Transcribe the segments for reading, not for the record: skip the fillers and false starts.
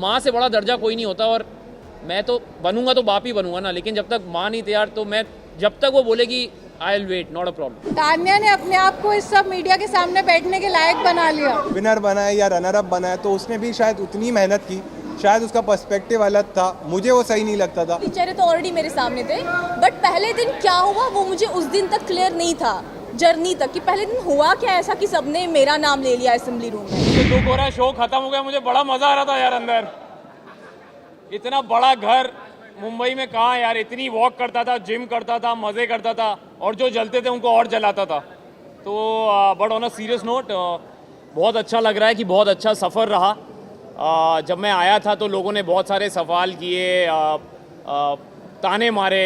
माँ से बड़ा दर्जा कोई नहीं होता, और मैं तो बनूंगा तो बाप ही बनूंगा ना, लेकिन जब तक माँ नहीं तैयार तो मैं जब तक वो बोलेगी I will wait, not a problem. Tanya ने अपने आप को इस सब मीडिया के सामने बैठने के लायक बना लिया। विनर बना है या रनर अप बना है तो उसने भी शायद उतनी मेहनत की, शायद उसका पर्सपेक्टिव अलग था, मुझे वो सही नहीं लगता था। चेहरे तो ऑलरेडी मेरे सामने थे, बट पहले दिन क्या हुआ वो मुझे उस दिन तक क्लियर नहीं था, जर्नी तक, कि पहले दिन हुआ क्या ऐसा कि सबने मेरा नाम ले लिया असेंबली रूम में। मुझे दुख हो रहा है, शो खत्म हो गया, मुझे बड़ा मजा आ रहा था यार अंदर। इतना बड़ा घर मुंबई में कहाँ यार, इतनी वॉक करता था, जिम करता था, मजे करता था, और जो जलते थे उनको और जलाता था। तो but on a serious note बहुत अच्छा लग रहा है कि बहुत अच्छा सफ़र रहा। जब मैं आया था तो लोगों ने बहुत सारे सवाल किए, ताने मारे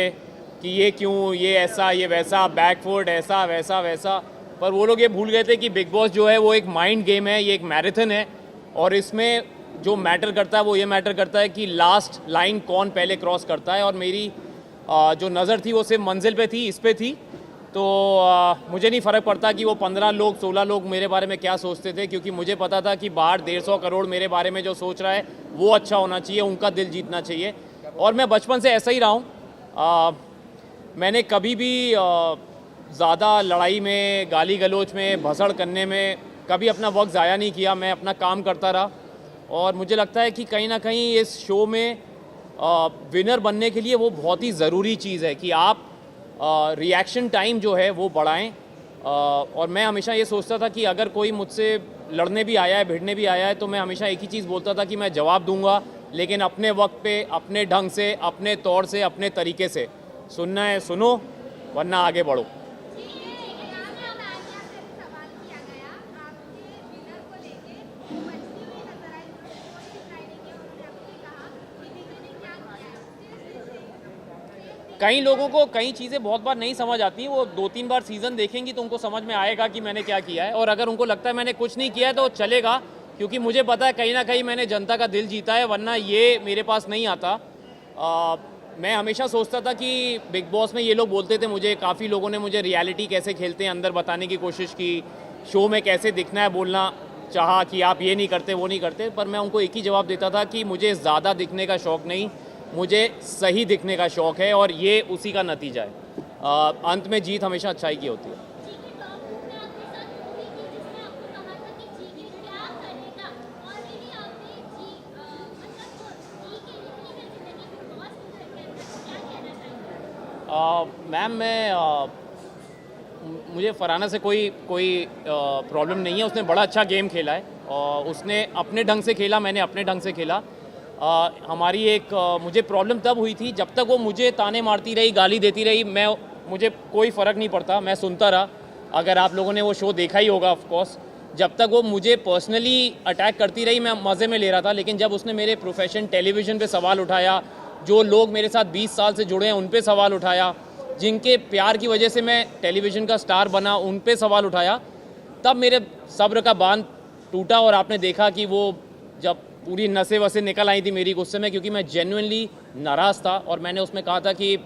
कि ये क्यों, ये ऐसा, ये वैसा, बैकफुट ऐसा वैसा वैसा, पर वो लोग ये भूल गए थे कि बिग बॉस जो है वो एक माइंड गेम है, ये एक मैराथन है, और इसमें जो मैटर करता है वो ये मैटर करता है कि लास्ट लाइन कौन पहले क्रॉस करता है। और मेरी जो नज़र थी वो सिर्फ मंजिल पे थी, इस पे थी, तो मुझे नहीं फ़र्क पड़ता कि वो 15 लोग 16 लोग मेरे बारे में क्या सोचते थे, क्योंकि मुझे पता था कि बाहर 150 करोड़ मेरे बारे में जो सोच रहा है वो अच्छा होना चाहिए, उनका दिल जीतना चाहिए। और मैं बचपन से ऐसा ही रहा हूँ। मैंने कभी भी ज़्यादा लड़ाई में, गाली गलौज में, भसड़ करने में कभी अपना वक्त ज़ाया नहीं किया। मैं अपना काम करता रहा, और मुझे लगता है कि कहीं ना कहीं इस शो में विनर बनने के लिए वो बहुत ही ज़रूरी चीज़ है कि आप रिएक्शन टाइम जो है वो बढ़ाएं। और मैं हमेशा ये सोचता था कि अगर कोई मुझसे लड़ने भी आया है, भिड़ने भी आया है, तो मैं हमेशा एक ही चीज़ बोलता था कि मैं जवाब दूंगा, लेकिन अपने वक्त पे, अपने ढंग से, अपने तौर से, अपने तरीके से। सुनना है सुनो, वरना आगे बढ़ो। कई लोगों को कई चीज़ें बहुत बार नहीं समझ आती, वो 2-3 बार सीज़न देखेंगी तो उनको समझ में आएगा कि मैंने क्या किया है। और अगर उनको लगता है मैंने कुछ नहीं किया है तो चलेगा, क्योंकि मुझे पता है कहीं ना कहीं मैंने जनता का दिल जीता है, वरना ये मेरे पास नहीं आता। मैं हमेशा सोचता था कि बिग बॉस में ये लोग बोलते थे मुझे, काफ़ी लोगों ने मुझे रियलिटी कैसे खेलते हैं अंदर बताने की कोशिश की, शो में कैसे दिखना है बोलना चाहा कि आप ये नहीं करते, वो नहीं करते, पर मैं उनको एक ही जवाब देता था कि मुझे ज़्यादा दिखने का शौक़ नहीं, मुझे सही दिखने का शौक़ है, और ये उसी का नतीजा है। अंत में जीत हमेशा अच्छाई की होती है। मैम मुझे फरहाना से कोई प्रॉब्लम नहीं है। उसने बड़ा अच्छा गेम खेला है, और उसने अपने ढंग से खेला, मैंने अपने ढंग से खेला। हमारी मुझे प्रॉब्लम तब हुई थी जब तक वो मुझे ताने मारती रही, गाली देती रही, मुझे कोई फ़र्क नहीं पड़ता, मैं सुनता रहा। अगर आप लोगों ने वो शो देखा ही होगा ऑफ कोर्स, जब तक वो मुझे पर्सनली अटैक करती रही मैं मज़े में ले रहा था, लेकिन जब उसने मेरे प्रोफेशन टेलीविज़न पे सवाल उठाया, जो लोग मेरे साथ 20 साल से जुड़े हैं उन पे सवाल उठाया, जिनके प्यार की वजह से मैं टेलीविज़न का स्टार बना उन पे सवाल उठाया, तब मेरे सब्र का बांध टूटा। और आपने देखा कि वो जब पूरी नसें वसें निकल आई थी मेरी गुस्से में, क्योंकि मैं जेन्युइनली नाराज़ था। और मैंने उसमें कहा था कि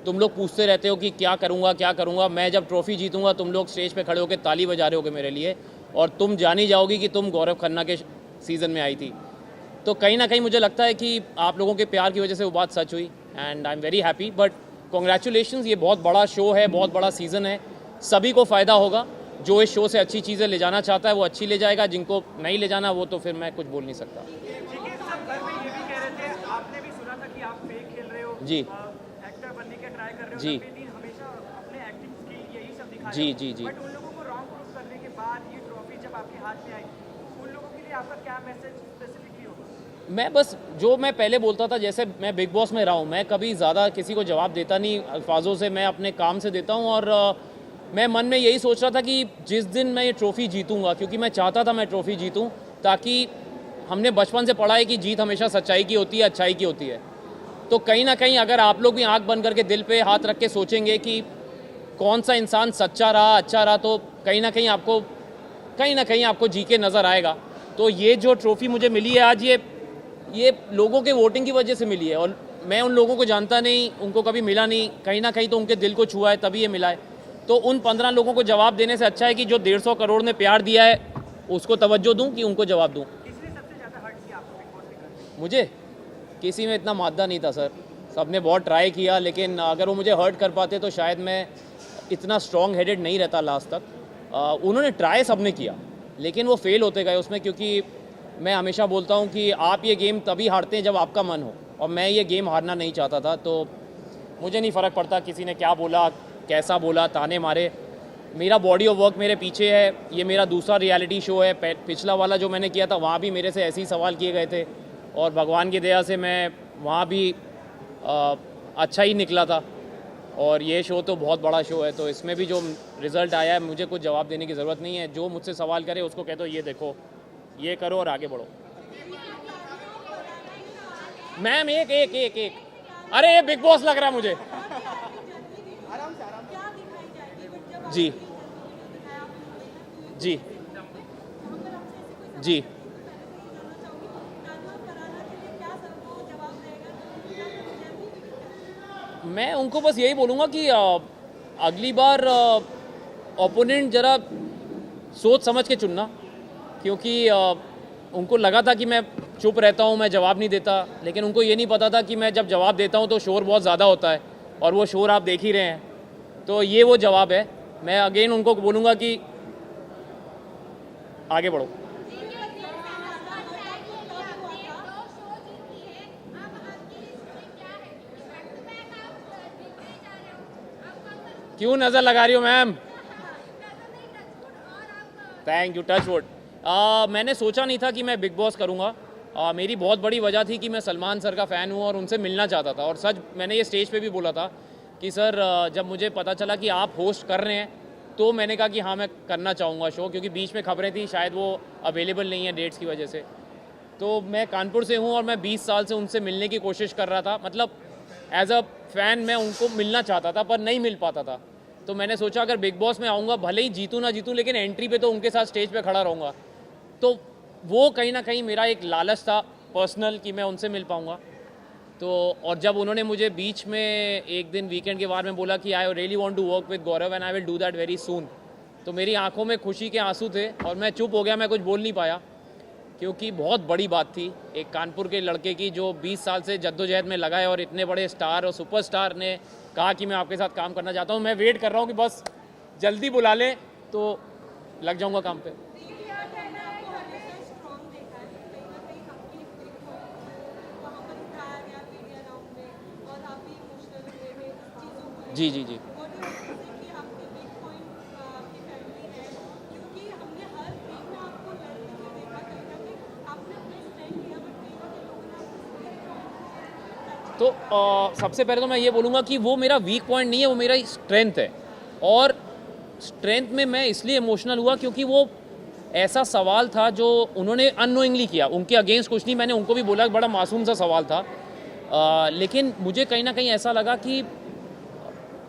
तुम लोग पूछते रहते हो कि क्या करूँगा क्या करूँगा, मैं जब ट्रॉफ़ी जीतूँगा तुम लोग स्टेज पे खड़े होकर ताली बजा रहे होगे मेरे लिए, और तुम जानी जाओगी कि तुम गौरव खन्ना के सीज़न में आई थी। तो कहीं ना कहीं मुझे लगता है कि आप लोगों के प्यार की वजह से वो बात सच हुई, and I am very happy. But congratulations, ये बहुत बड़ा शो है, बहुत बड़ा सीज़न है, सभी को फ़ायदा होगा। जो इस शो से अच्छी चीज़ें ले जाना चाहता है वो अच्छी ले जाएगा, जिनको नहीं ले जाना वो तो फिर मैं कुछ बोल नहीं सकता। आपने भी सुना था कि आप फेक खेल रहे हो, जी, एक्टर बनने के ट्राई कर रहे हो, जी, हमेशा अपने एक्टिंग स्किल यही सब दिखाया। जी जी जी। बट उन लोगों को रॉन्ग प्रूफ करने के बाद ये ट्रॉफी जब आपके हाथ में आई, उन लोगों के लिए आपका क्या मैसेज स्पेसिफिकली होगा? मैं बस जो मैं पहले बोलता था, जैसे मैं बिग बॉस में रहा हूँ, मैं कभी ज़्यादा किसी को जवाब देता नहीं अल्फाजों से, मैं अपने काम से देता हूँ। और मैं मन में यही सोच रहा था कि जिस दिन मैं ये ट्रॉफ़ी जीतूँगा, क्योंकि मैं चाहता था मैं ट्रॉफ़ी जीतूँ, ताकि हमने बचपन से पढ़ा है कि जीत हमेशा सच्चाई की होती है, अच्छाई की होती है। तो कहीं ना कहीं अगर आप लोग भी आंख बंद करके दिल पे हाथ रख के सोचेंगे कि कौन सा इंसान सच्चा रहा, अच्छा रहा, तो कहीं ना कहीं आपको जी के नज़र आएगा। तो ये जो ट्रॉफ़ी मुझे मिली है आज, ये लोगों के वोटिंग की वजह से मिली है, और मैं उन लोगों को जानता नहीं, उनको कभी मिला नहीं, कहीं ना कहीं तो उनके दिल को छुआ है तभी ये मिला है। तो उन 15 लोगों को जवाब देने से अच्छा है कि जो 150 करोड़ ने प्यार दिया है उसको तवज्जो दूं कि उनको जवाब दूं। मुझे किसी में इतना मादा नहीं था सर, सबने बहुत ट्राई किया, लेकिन अगर वो मुझे हर्ट कर पाते तो शायद मैं इतना स्ट्रॉन्ग हेडेड नहीं रहता लास्ट तक। उन्होंने ट्राई सबने किया, लेकिन वो फेल होते गए उसमें, क्योंकि मैं हमेशा बोलता हूँ कि आप ये गेम तभी हारते हैं जब आपका मन हो, और मैं ये गेम हारना नहीं चाहता था। तो मुझे नहीं फ़र्क पड़ता किसी ने क्या बोला, कैसा बोला, ताने मारे। मेरा बॉडी ऑफ वर्क मेरे पीछे है, ये मेरा दूसरा रियलिटी शो है। पिछला वाला जो मैंने किया था वहाँ भी मेरे से ऐसे ही सवाल किए गए थे, और भगवान की दया से मैं वहाँ भी अच्छा ही निकला था। और ये शो तो बहुत बड़ा शो है, तो इसमें भी जो रिज़ल्ट आया है मुझे कुछ जवाब देने की ज़रूरत नहीं है। जो मुझसे सवाल करे उसको कह दो ये देखो, ये करो और आगे बढ़ो। मैम एक एक एक एक अरे ये बिग बॉस लग रहा है मुझे। जी जी जी मैं उनको बस यही बोलूँगा कि अगली बार ओपोनेंट ज़रा सोच समझ के चुनना, क्योंकि उनको लगा था कि मैं चुप रहता हूँ, मैं जवाब नहीं देता, लेकिन उनको ये नहीं पता था कि मैं जब जवाब देता हूँ तो शोर बहुत ज़्यादा होता है, और वो शोर आप देख ही रहे हैं। तो ये वो जवाब है। मैं अगेन उनको बोलूँगा कि आगे बढ़ो। क्यों नज़र लगा रही हो ma'am? Thank you, touch wood. मैंने सोचा नहीं था कि मैं बिग बॉस करूँगा। मेरी बहुत बड़ी वजह थी कि मैं सलमान सर का फ़ैन हूँ और उनसे मिलना चाहता था। और सच मैंने ये स्टेज पे भी बोला था कि सर जब मुझे पता चला कि आप होस्ट कर रहे हैं तो मैंने कहा कि हाँ मैं करना चाहूँगा शो, क्योंकि बीच में खबरें थी शायद वो अवेलेबल नहीं है डेट्स की वजह से। तो मैं कानपुर से हूँ और मैं 20 साल से उनसे मिलने की कोशिश कर रहा था, मतलब एज अ फ़ैन मैं उनको मिलना चाहता था पर नहीं मिल पाता था। तो मैंने सोचा अगर बिग बॉस में आऊँगा, भले ही जीतूँ ना जीतूँ, लेकिन एंट्री पे तो उनके साथ स्टेज पे खड़ा रहूँगा। तो वो कहीं ना कहीं मेरा एक लालच था पर्सनल कि मैं उनसे मिल पाऊँगा। तो और जब उन्होंने मुझे बीच में एक दिन वीकेंड के बारे में बोला कि I really want to work with Gaurav and I will do that very soon, तो मेरी आंखों में खुशी के आंसू थे और मैं चुप हो गया, मैं कुछ बोल नहीं पाया, क्योंकि बहुत बड़ी बात थी एक कानपुर के लड़के की जो 20 साल से जद्दोजहद में लगा है और इतने बड़े स्टार और सुपरस्टार ने कहा कि मैं आपके साथ काम करना चाहता हूँ। मैं वेट कर रहा हूँ कि बस जल्दी बुला लें तो लग जाऊँगा काम पे। जी जी जी तो सबसे पहले तो मैं ये बोलूँगा कि वो मेरा वीक पॉइंट नहीं है, वो मेरा स्ट्रेंथ है। और स्ट्रेंथ में मैं इसलिए इमोशनल हुआ क्योंकि वो ऐसा सवाल था जो उन्होंने अननोइंगली किया, उनके अगेंस्ट कुछ नहीं। मैंने उनको भी बोला बड़ा मासूम सा सवाल था, लेकिन मुझे कहीं ना कहीं ऐसा लगा कि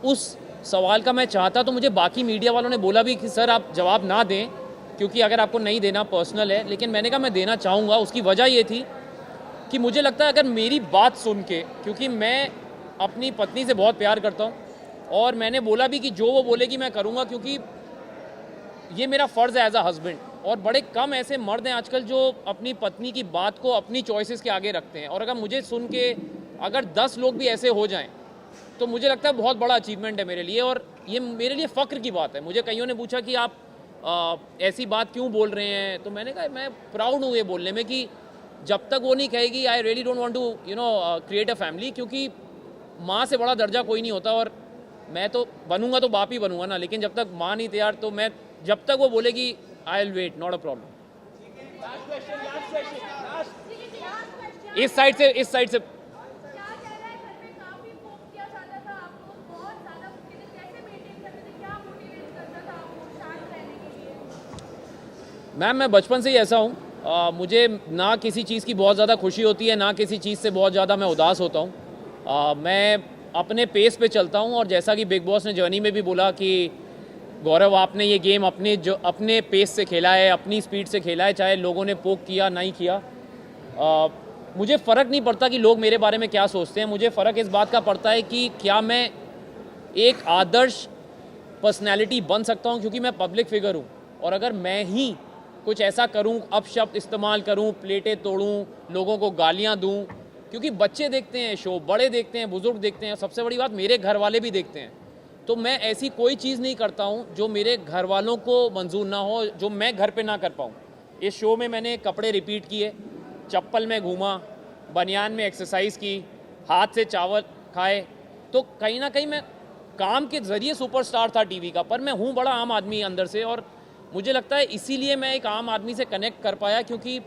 उस सवाल का मैं चाहता तो मुझे बाकी मीडिया वालों ने बोला भी कि सर आप जवाब ना दें, क्योंकि अगर आपको नहीं देना पर्सनल है, लेकिन मैंने कहा मैं देना चाहूँगा। उसकी वजह ये थी कि मुझे लगता है अगर मेरी बात सुन के, क्योंकि मैं अपनी पत्नी से बहुत प्यार करता हूँ और मैंने बोला भी कि जो वो बोलेगी मैं करूँगा, क्योंकि ये मेरा फ़र्ज़ है एज अ हस्बैंड। और बड़े कम ऐसे मर्द हैं आजकल जो अपनी पत्नी की बात को अपनी चॉइसेस के आगे रखते हैं। और अगर मुझे सुन के अगर 10 लोग भी ऐसे हो जाएं तो मुझे लगता है बहुत बड़ा अचीवमेंट है मेरे लिए, और ये मेरे लिए फ़ख्र की बात है। मुझे कईयों ने पूछा कि आप ऐसी बात क्यों बोल रहे हैं, तो मैंने कहा मैं प्राउड हूँ ये बोलने में कि जब तक वो नहीं कहेगी I really don't want to create a family, क्योंकि माँ से बड़ा दर्जा कोई नहीं होता। और मैं तो बनूंगा तो बाप ही बनूंगा ना, लेकिन जब तक माँ नहीं तैयार तो मैं जब तक वो बोलेगी I will wait, not a problem. इस साइड से मैम मैं बचपन से ही ऐसा हूँ। मुझे ना किसी चीज़ की बहुत ज़्यादा खुशी होती है, ना किसी चीज़ से बहुत ज़्यादा मैं उदास होता हूँ। मैं अपने पेस पे चलता हूँ, और जैसा कि बिग बॉस ने जर्नी में भी बोला कि गौरव आपने ये गेम अपने पेस से खेला है, अपनी स्पीड से खेला है, चाहे लोगों ने पोक किया नहीं किया। मुझे फ़र्क नहीं पड़ता कि लोग मेरे बारे में क्या सोचते हैं, मुझे फ़र्क इस बात का पड़ता है कि क्या मैं एक आदर्श पर्सनैलिटी बन सकता हूँ, क्योंकि मैं पब्लिक फिगर हूँ। और अगर मैं ही कुछ ऐसा करूं, अपशब्द इस्तेमाल करूं, प्लेटें तोड़ूं, लोगों को गालियां दूं, क्योंकि बच्चे देखते हैं शो, बड़े देखते हैं, बुजुर्ग देखते हैं, सबसे बड़ी बात मेरे घर वाले भी देखते हैं। तो मैं ऐसी कोई चीज़ नहीं करता हूं जो मेरे घर वालों को मंजूर ना हो, जो मैं घर पे ना कर पाऊं। इस शो में मैंने कपड़े रिपीट किए, चप्पल में घूमा, बनियान में एक्सरसाइज की, हाथ से चावल खाए। तो कहीं ना कहीं मैं काम के ज़रिए सुपरस्टार था टीवी का, पर मैं हूँ बड़ा आम आदमी अंदर से। और मुझे लगता है इसीलिए मैं एक आम आदमी से कनेक्ट कर पाया, क्योंकि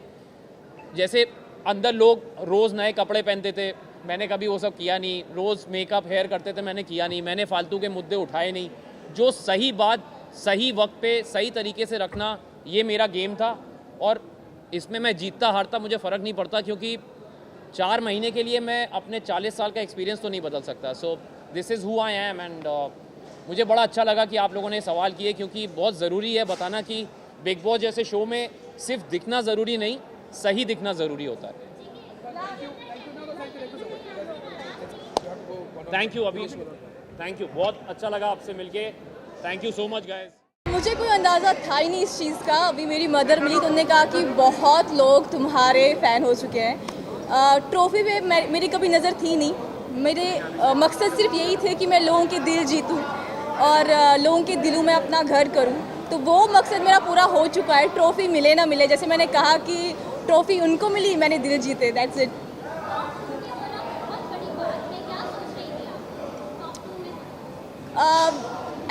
जैसे अंदर लोग रोज़ नए कपड़े पहनते थे, मैंने कभी वो सब किया नहीं। रोज़ मेकअप हेयर करते थे, मैंने किया नहीं। मैंने फालतू के मुद्दे उठाए नहीं। जो सही बात सही वक्त पे सही तरीके से रखना, ये मेरा गेम था। और इसमें मैं जीतता हारता मुझे फ़र्क नहीं पड़ता, क्योंकि 4 महीने के लिए मैं अपने 40 साल का एक्सपीरियंस तो नहीं बदल सकता। So this is who I am. And मुझे बड़ा अच्छा लगा कि आप लोगों ने सवाल किए, क्योंकि बहुत ज़रूरी है बताना कि बिग बॉस जैसे शो में सिर्फ दिखना ज़रूरी नहीं, सही दिखना ज़रूरी होता है। थैंक यू अभी, थैंक यू, बहुत अच्छा लगा आपसे मिलके। Thank you so much guys. मुझे कोई अंदाज़ा था ही नहीं इस चीज़ का। अभी मेरी मदर मिली तो उन्होंने कहा कि बहुत लोग तुम्हारे फ़ैन हो चुके हैं। ट्रॉफ़ी पे मेरी कभी नज़र थी नहीं। मेरे मकसद सिर्फ यही थे कि मैं लोगों के दिल जीतूं और लोगों के दिलों में अपना घर करूं। तो वो मकसद मेरा पूरा हो चुका है। ट्रॉफ़ी मिले ना मिले, जैसे मैंने कहा कि ट्रॉफ़ी उनको मिली, मैंने दिल जीते, दैट्स इट।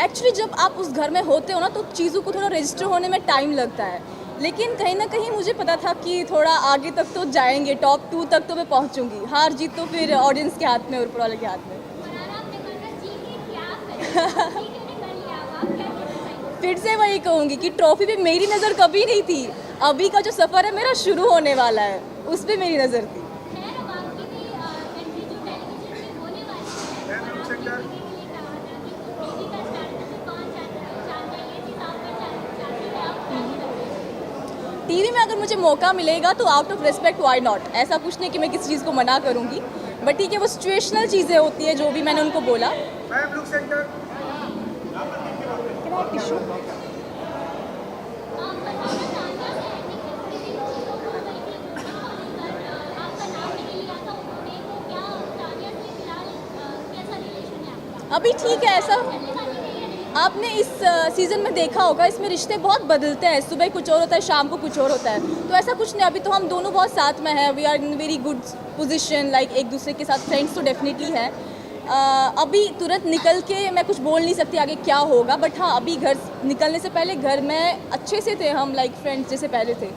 एक्चुअली जब आप उस घर में होते हो ना, तो चीज़ों को थोड़ा रजिस्टर होने में टाइम लगता है। लेकिन कहीं ना कहीं मुझे पता था कि थोड़ा आगे तक तो जाएंगे, टॉप 2 तक तो मैं पहुंचूंगी। हार जीत तो फिर ऑडियंस के हाथ में और ऊपर वाले के हाथ में। फिर से वही कहूँगी कि ट्रॉफी पे मेरी नज़र कभी नहीं थी। अभी का जो सफ़र है मेरा शुरू होने वाला है, उस पर मेरी नज़र थी। टीवी में अगर मुझे मौका मिलेगा तो out of respect why not. ऐसा कुछ नहीं कि मैं किसी चीज़ को मना करूँगी, बट ठीक है, वो सिचुएशनल चीज़ें होती है, जो भी मैंने उनको बोला। अभी ठीक है। ऐसा आपने इस सीज़न में देखा होगा, इसमें रिश्ते बहुत बदलते हैं। सुबह कुछ और होता है, शाम को कुछ और होता है। तो ऐसा कुछ नहीं। अभी तो हम दोनों बहुत साथ में हैं। We are in very good position, like एक दूसरे के साथ फ्रेंड्स तो डेफिनेटली है। अभी तुरंत निकल के मैं कुछ बोल नहीं सकती आगे क्या होगा, बट हाँ, अभी घर निकलने से पहले घर में अच्छे से थे हम, लाइक फ्रेंड्स जैसे पहले थे।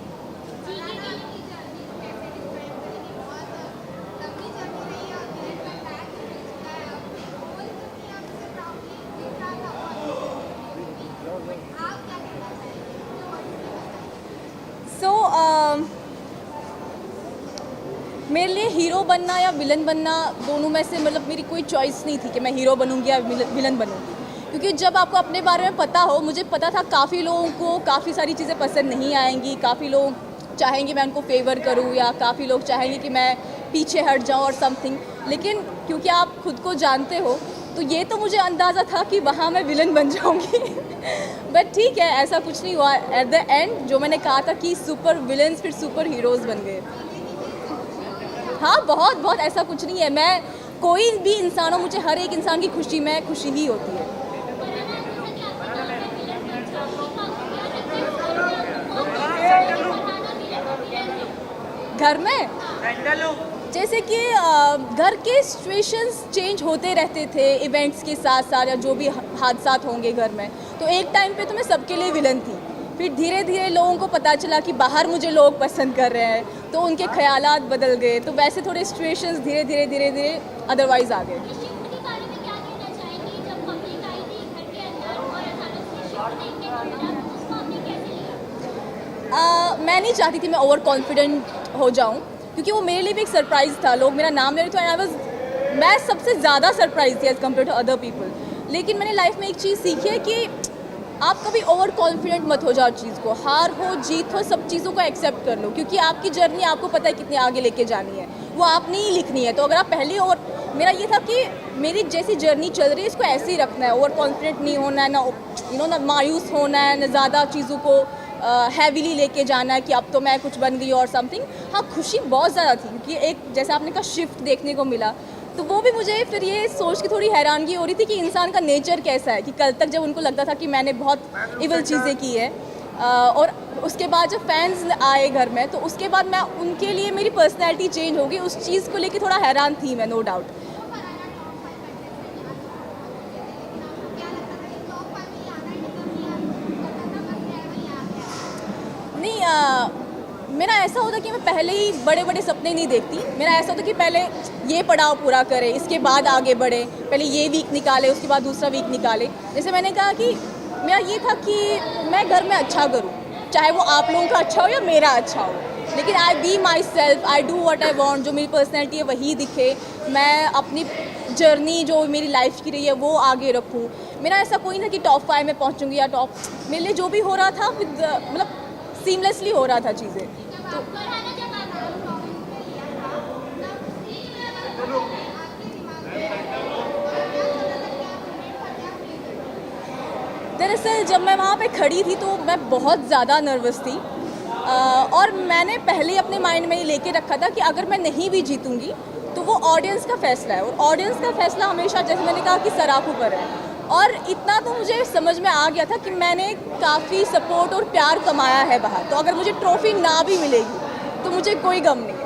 मेरे लिए हीरो बनना या विलन बनना, दोनों में से मतलब मेरी कोई चॉइस नहीं थी कि मैं हीरो बनूंगी या विलन बनूंगी। क्योंकि जब आपको अपने बारे में पता हो, मुझे पता था काफ़ी लोगों को काफ़ी सारी चीज़ें पसंद नहीं आएंगी। काफ़ी लोग चाहेंगे मैं उनको फेवर करूं, या काफ़ी लोग चाहेंगे कि मैं पीछे हट जाऊं और समथिंग। लेकिन क्योंकि आप खुद को जानते हो, तो ये तो मुझे अंदाज़ा था कि वहाँ मैं विलन बन जाऊँगी। बट ठीक है, ऐसा कुछ नहीं हुआ। एट द एंड जो मैंने कहा था कि सुपर विलन्स फिर सुपर हीरोज़ बन गए। हाँ, बहुत बहुत ऐसा कुछ नहीं है। मैं कोई भी इंसान हो, मुझे हर एक इंसान की खुशी में खुशी ही होती है। घर में जैसे कि घर के सिचुएशंस चेंज होते रहते थे इवेंट्स के साथ साथ, या जो भी हादसात होंगे घर में। तो एक टाइम पे तो मैं सबके लिए विलन थी। फिर धीरे धीरे लोगों को पता चला कि बाहर मुझे लोग पसंद कर रहे हैं, तो उनके ख्यालात बदल गए। तो वैसे थोड़े सिचुएशंस धीरे धीरे अदरवाइज आ गए। मैं नहीं चाहती थी मैं ओवर कॉन्फिडेंट हो जाऊं, क्योंकि वो मेरे लिए भी एक सरप्राइज़ था। लोग मेरा नाम ले रहे थे, मैं सबसे ज़्यादा सरप्राइज थी as compare to other people. लेकिन मैंने लाइफ में एक चीज़ सीखी है कि आप कभी ओवर कॉन्फिडेंट मत हो जाओ चीज़ को। हार हो जीत हो, सब चीज़ों को एक्सेप्ट कर लो, क्योंकि आपकी जर्नी आपको पता है कितनी आगे लेके जानी है, वो आपने ही लिखनी है। तो अगर आप पहले मेरा ये था कि मेरी जैसी जर्नी चल रही है इसको ऐसे ही रखना है। ओवर कॉन्फिडेंट नहीं होना है, ना ना मायूस होना है, ना ज़्यादा चीज़ों को हैवीली लेके जाना है कि अब तो मैं कुछ बन गई और समथिंग। हाँ, खुशी बहुत ज़्यादा थी क्योंकि एक जैसे आपने कहा शिफ्ट देखने को मिला, तो वो भी मुझे फिर ये सोच के थोड़ी हैरानगी हो रही थी कि इंसान का नेचर कैसा है। कि कल तक जब उनको लगता था कि मैंने बहुत इवल चीज़ें की है, और उसके बाद जब फैंस आए घर में, तो उसके बाद मैं उनके लिए मेरी पर्सनैलिटी चेंज हो गई। उस चीज़ को लेके थोड़ा हैरान थी मैं, नो डाउट। नहीं, मेरा ऐसा होता कि मैं पहले ही बड़े बड़े सपने नहीं देखती। मेरा ऐसा होता कि पहले ये पड़ाव पूरा करें, इसके बाद आगे बढ़े, पहले ये वीक निकाले, उसके बाद दूसरा वीक निकाले। जैसे मैंने कहा कि मेरा ये था कि मैं घर में अच्छा करूं, चाहे वो आप लोगों का अच्छा हो या मेरा अच्छा हो, लेकिन I be myself, I do what I want. जो मेरी पर्सनैलिटी है वही दिखे, मैं अपनी जर्नी जो मेरी लाइफ की रही है वो आगे रखूं। मेरा ऐसा कोई ना कि टॉप 5 में पहुंचूंगी या टॉप, मेरे लिए जो भी हो रहा था मतलब सीमलेसली हो रहा था चीज़ें। तो दरअसल जब मैं वहाँ पे खड़ी थी तो मैं बहुत ज़्यादा नर्वस थी, और मैंने पहले ही अपने माइंड में ये लेके रखा था कि अगर मैं नहीं भी जीतूंगी तो वो ऑडियंस का फैसला है, और ऑडियंस का फैसला हमेशा, जैसे मैंने कहा, कि सराखों पर है। और इतना तो मुझे समझ में आ गया था कि मैंने काफ़ी सपोर्ट और प्यार कमाया है बाहर, तो अगर मुझे ट्रॉफी ना भी मिलेगी तो मुझे कोई गम नहीं है।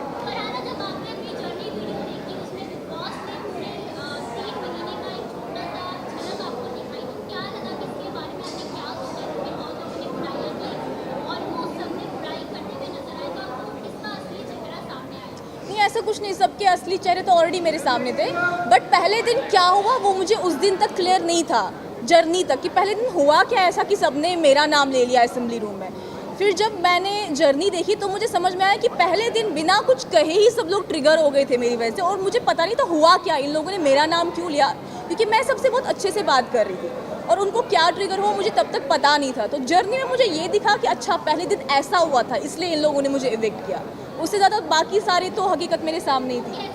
ऐसा कुछ नहीं, सबके असली चेहरे तो ऑलरेडी मेरे सामने थे, बट पहले दिन क्या हुआ वो मुझे उस दिन तक क्लियर नहीं था, जर्नी तक, कि पहले दिन हुआ क्या ऐसा कि सबने मेरा नाम ले लिया असेंबली रूम में। फिर जब मैंने जर्नी देखी तो मुझे समझ में आया कि पहले दिन बिना कुछ कहे ही सब लोग ट्रिगर हो गए थे मेरी वजह से, और मुझे पता नहीं था हुआ क्या, इन लोगों ने मेरा नाम क्यों लिया, क्योंकि मैं सबसे बहुत अच्छे से बात कर रही थी, और उनको क्या ट्रिगर हुआ मुझे तब तक पता नहीं था। तो जर्नी में मुझे ये दिखा कि अच्छा पहले दिन ऐसा हुआ था, इसलिए इन लोगों ने मुझे इविक्ट किया। उससे ज़्यादा बाकी सारी तो हकीकत मेरे सामने ही थी।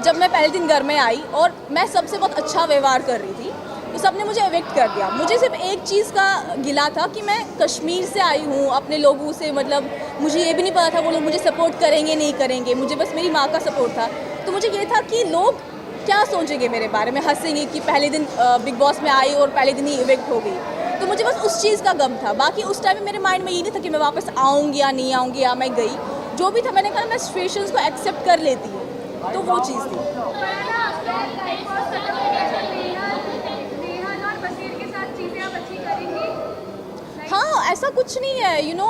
जब मैं पहले दिन घर में आई और मैं सबसे बहुत अच्छा व्यवहार कर रही थी, तो सबने मुझे इविक्ट कर दिया। मुझे सिर्फ एक चीज़ का गिला था कि मैं कश्मीर से आई हूँ, अपने लोगों से, मतलब मुझे ये भी नहीं पता था वो लोग मुझे सपोर्ट करेंगे नहीं करेंगे, मुझे बस मेरी माँ का सपोर्ट था। तो मुझे ये था कि लोग क्या सोचेंगे मेरे बारे में, हंसेंगे कि पहले दिन बिग बॉस में आई और पहले दिन ही इविक्ट हो गई। तो मुझे बस उस चीज़ का गम था, बाकी उस टाइम में मेरे माइंड में ये नहीं था कि मैं वापस आऊँगी या नहीं आऊँगी या मैं गई। जो भी था मैंने कहा मैं सिचुएशंस को एक्सेप्ट कर लेती हूँ, तो वो चीज़ थी। हाँ, ऐसा कुछ नहीं है, यू नो,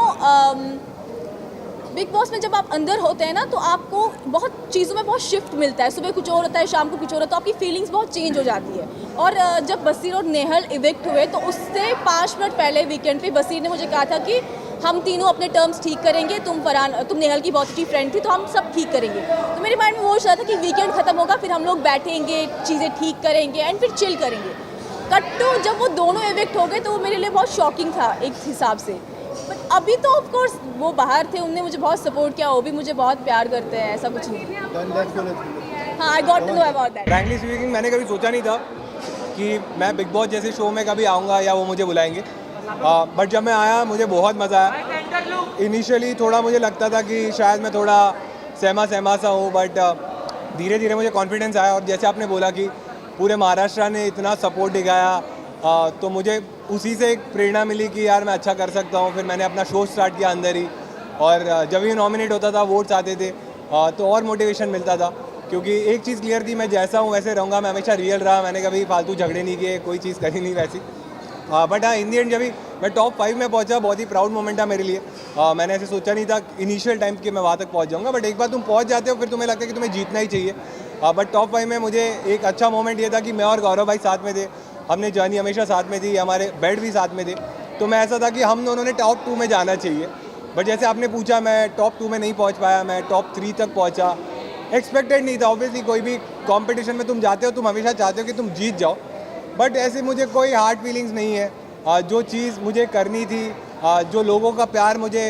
बिग बॉस में जब आप अंदर होते हैं ना तो आपको बहुत चीज़ों में बहुत शिफ्ट मिलता है, सुबह कुछ और होता है, शाम को कुछ और होता है, तो आपकी फीलिंग्स बहुत चेंज हो जाती है। और जब बसीर और नेहल इविक्ट हुए तो उससे 5 मिनट पहले वीकेंड पे बसीर ने मुझे कहा था कि हम तीनों अपने टर्म्स ठीक करेंगे, तुम नेहल की बहुत अच्छी फ्रेंड थी तो हम सब ठीक करेंगे। तो मेरे माइंड में वो चल रहा था कि वीकेंड ख़त्म होगा, फिर हम लोग बैठेंगे, चीज़ें ठीक करेंगे एंड फिर चिल करेंगे। कट्टू जब वो दोनों इविक्ट हो गए तो वो मेरे लिए बहुत शॉकिंग था एक हिसाब से। बट अभी तो ऑफ कोर्स वो बाहर थे, उनने मुझे बहुत सपोर्ट किया, वो भी मुझे बहुत प्यार करते हैं, ऐसा कुछ नहीं। हाँ, I got to know about that. Frankly speaking, मैंने कभी सोचा नहीं था कि मैं बिग बॉस जैसे शो में कभी आऊँगा या वो मुझे बुलाएंगे, बट जब मैं आया मुझे बहुत मज़ा आया। इनिशियली थोड़ा मुझे लगता था कि शायद मैं थोड़ा सहमा सा हूँ, बट धीरे धीरे मुझे कॉन्फिडेंस आया। और जैसे आपने बोला कि पूरे महाराष्ट्र ने इतना सपोर्ट दिखाया, तो मुझे उसी से एक प्रेरणा मिली कि यार मैं अच्छा कर सकता हूँ। फिर मैंने अपना शो स्टार्ट किया अंदर ही, और जब भी नॉमिनेट होता था, वोट्स आते थे, तो और मोटिवेशन मिलता था, क्योंकि एक चीज़ क्लियर थी, मैं जैसा हूँ वैसे रहूँगा। मैं हमेशा रियल रहा, मैंने कभी फालतू झगड़े नहीं किए, कोई चीज़ करी नहीं वैसी। बट हाँ, इन दी एंड जब भी मैं टॉप 5 में पहुँचा, बहुत ही प्राउड मोमेंट था मेरे लिए। मैंने ऐसे सोचा नहीं था इनिशियल टाइम कि मैं वहाँ तक पहुँच जाऊँगा, बट एक बार तुम पहुँच जाते हो फिर तुम्हें लगता है कि तुम्हें जीतना ही चाहिए। बट टॉप 5 में मुझे एक अच्छा मोमेंट ये था कि मैं और गौरव भाई साथ में थे, हमने जर्नी हमेशा साथ में थी, हमारे बेड भी साथ में थे। तो मैं ऐसा था कि हम दोनों ने टॉप 2 में जाना चाहिए। बट जैसे आपने पूछा, मैं टॉप 2 में नहीं पहुँच पाया, मैं टॉप 3 तक पहुँचा। एक्सपेक्टेड नहीं था, ऑब्वियसली कोई भी कॉम्पिटिशन में तुम जाते हो, तुम हमेशा चाहते हो कि तुम जीत जाओ, बट ऐसे मुझे कोई हार्ड फीलिंग्स नहीं है। जो चीज़ मुझे करनी थी, जो लोगों का प्यार मुझे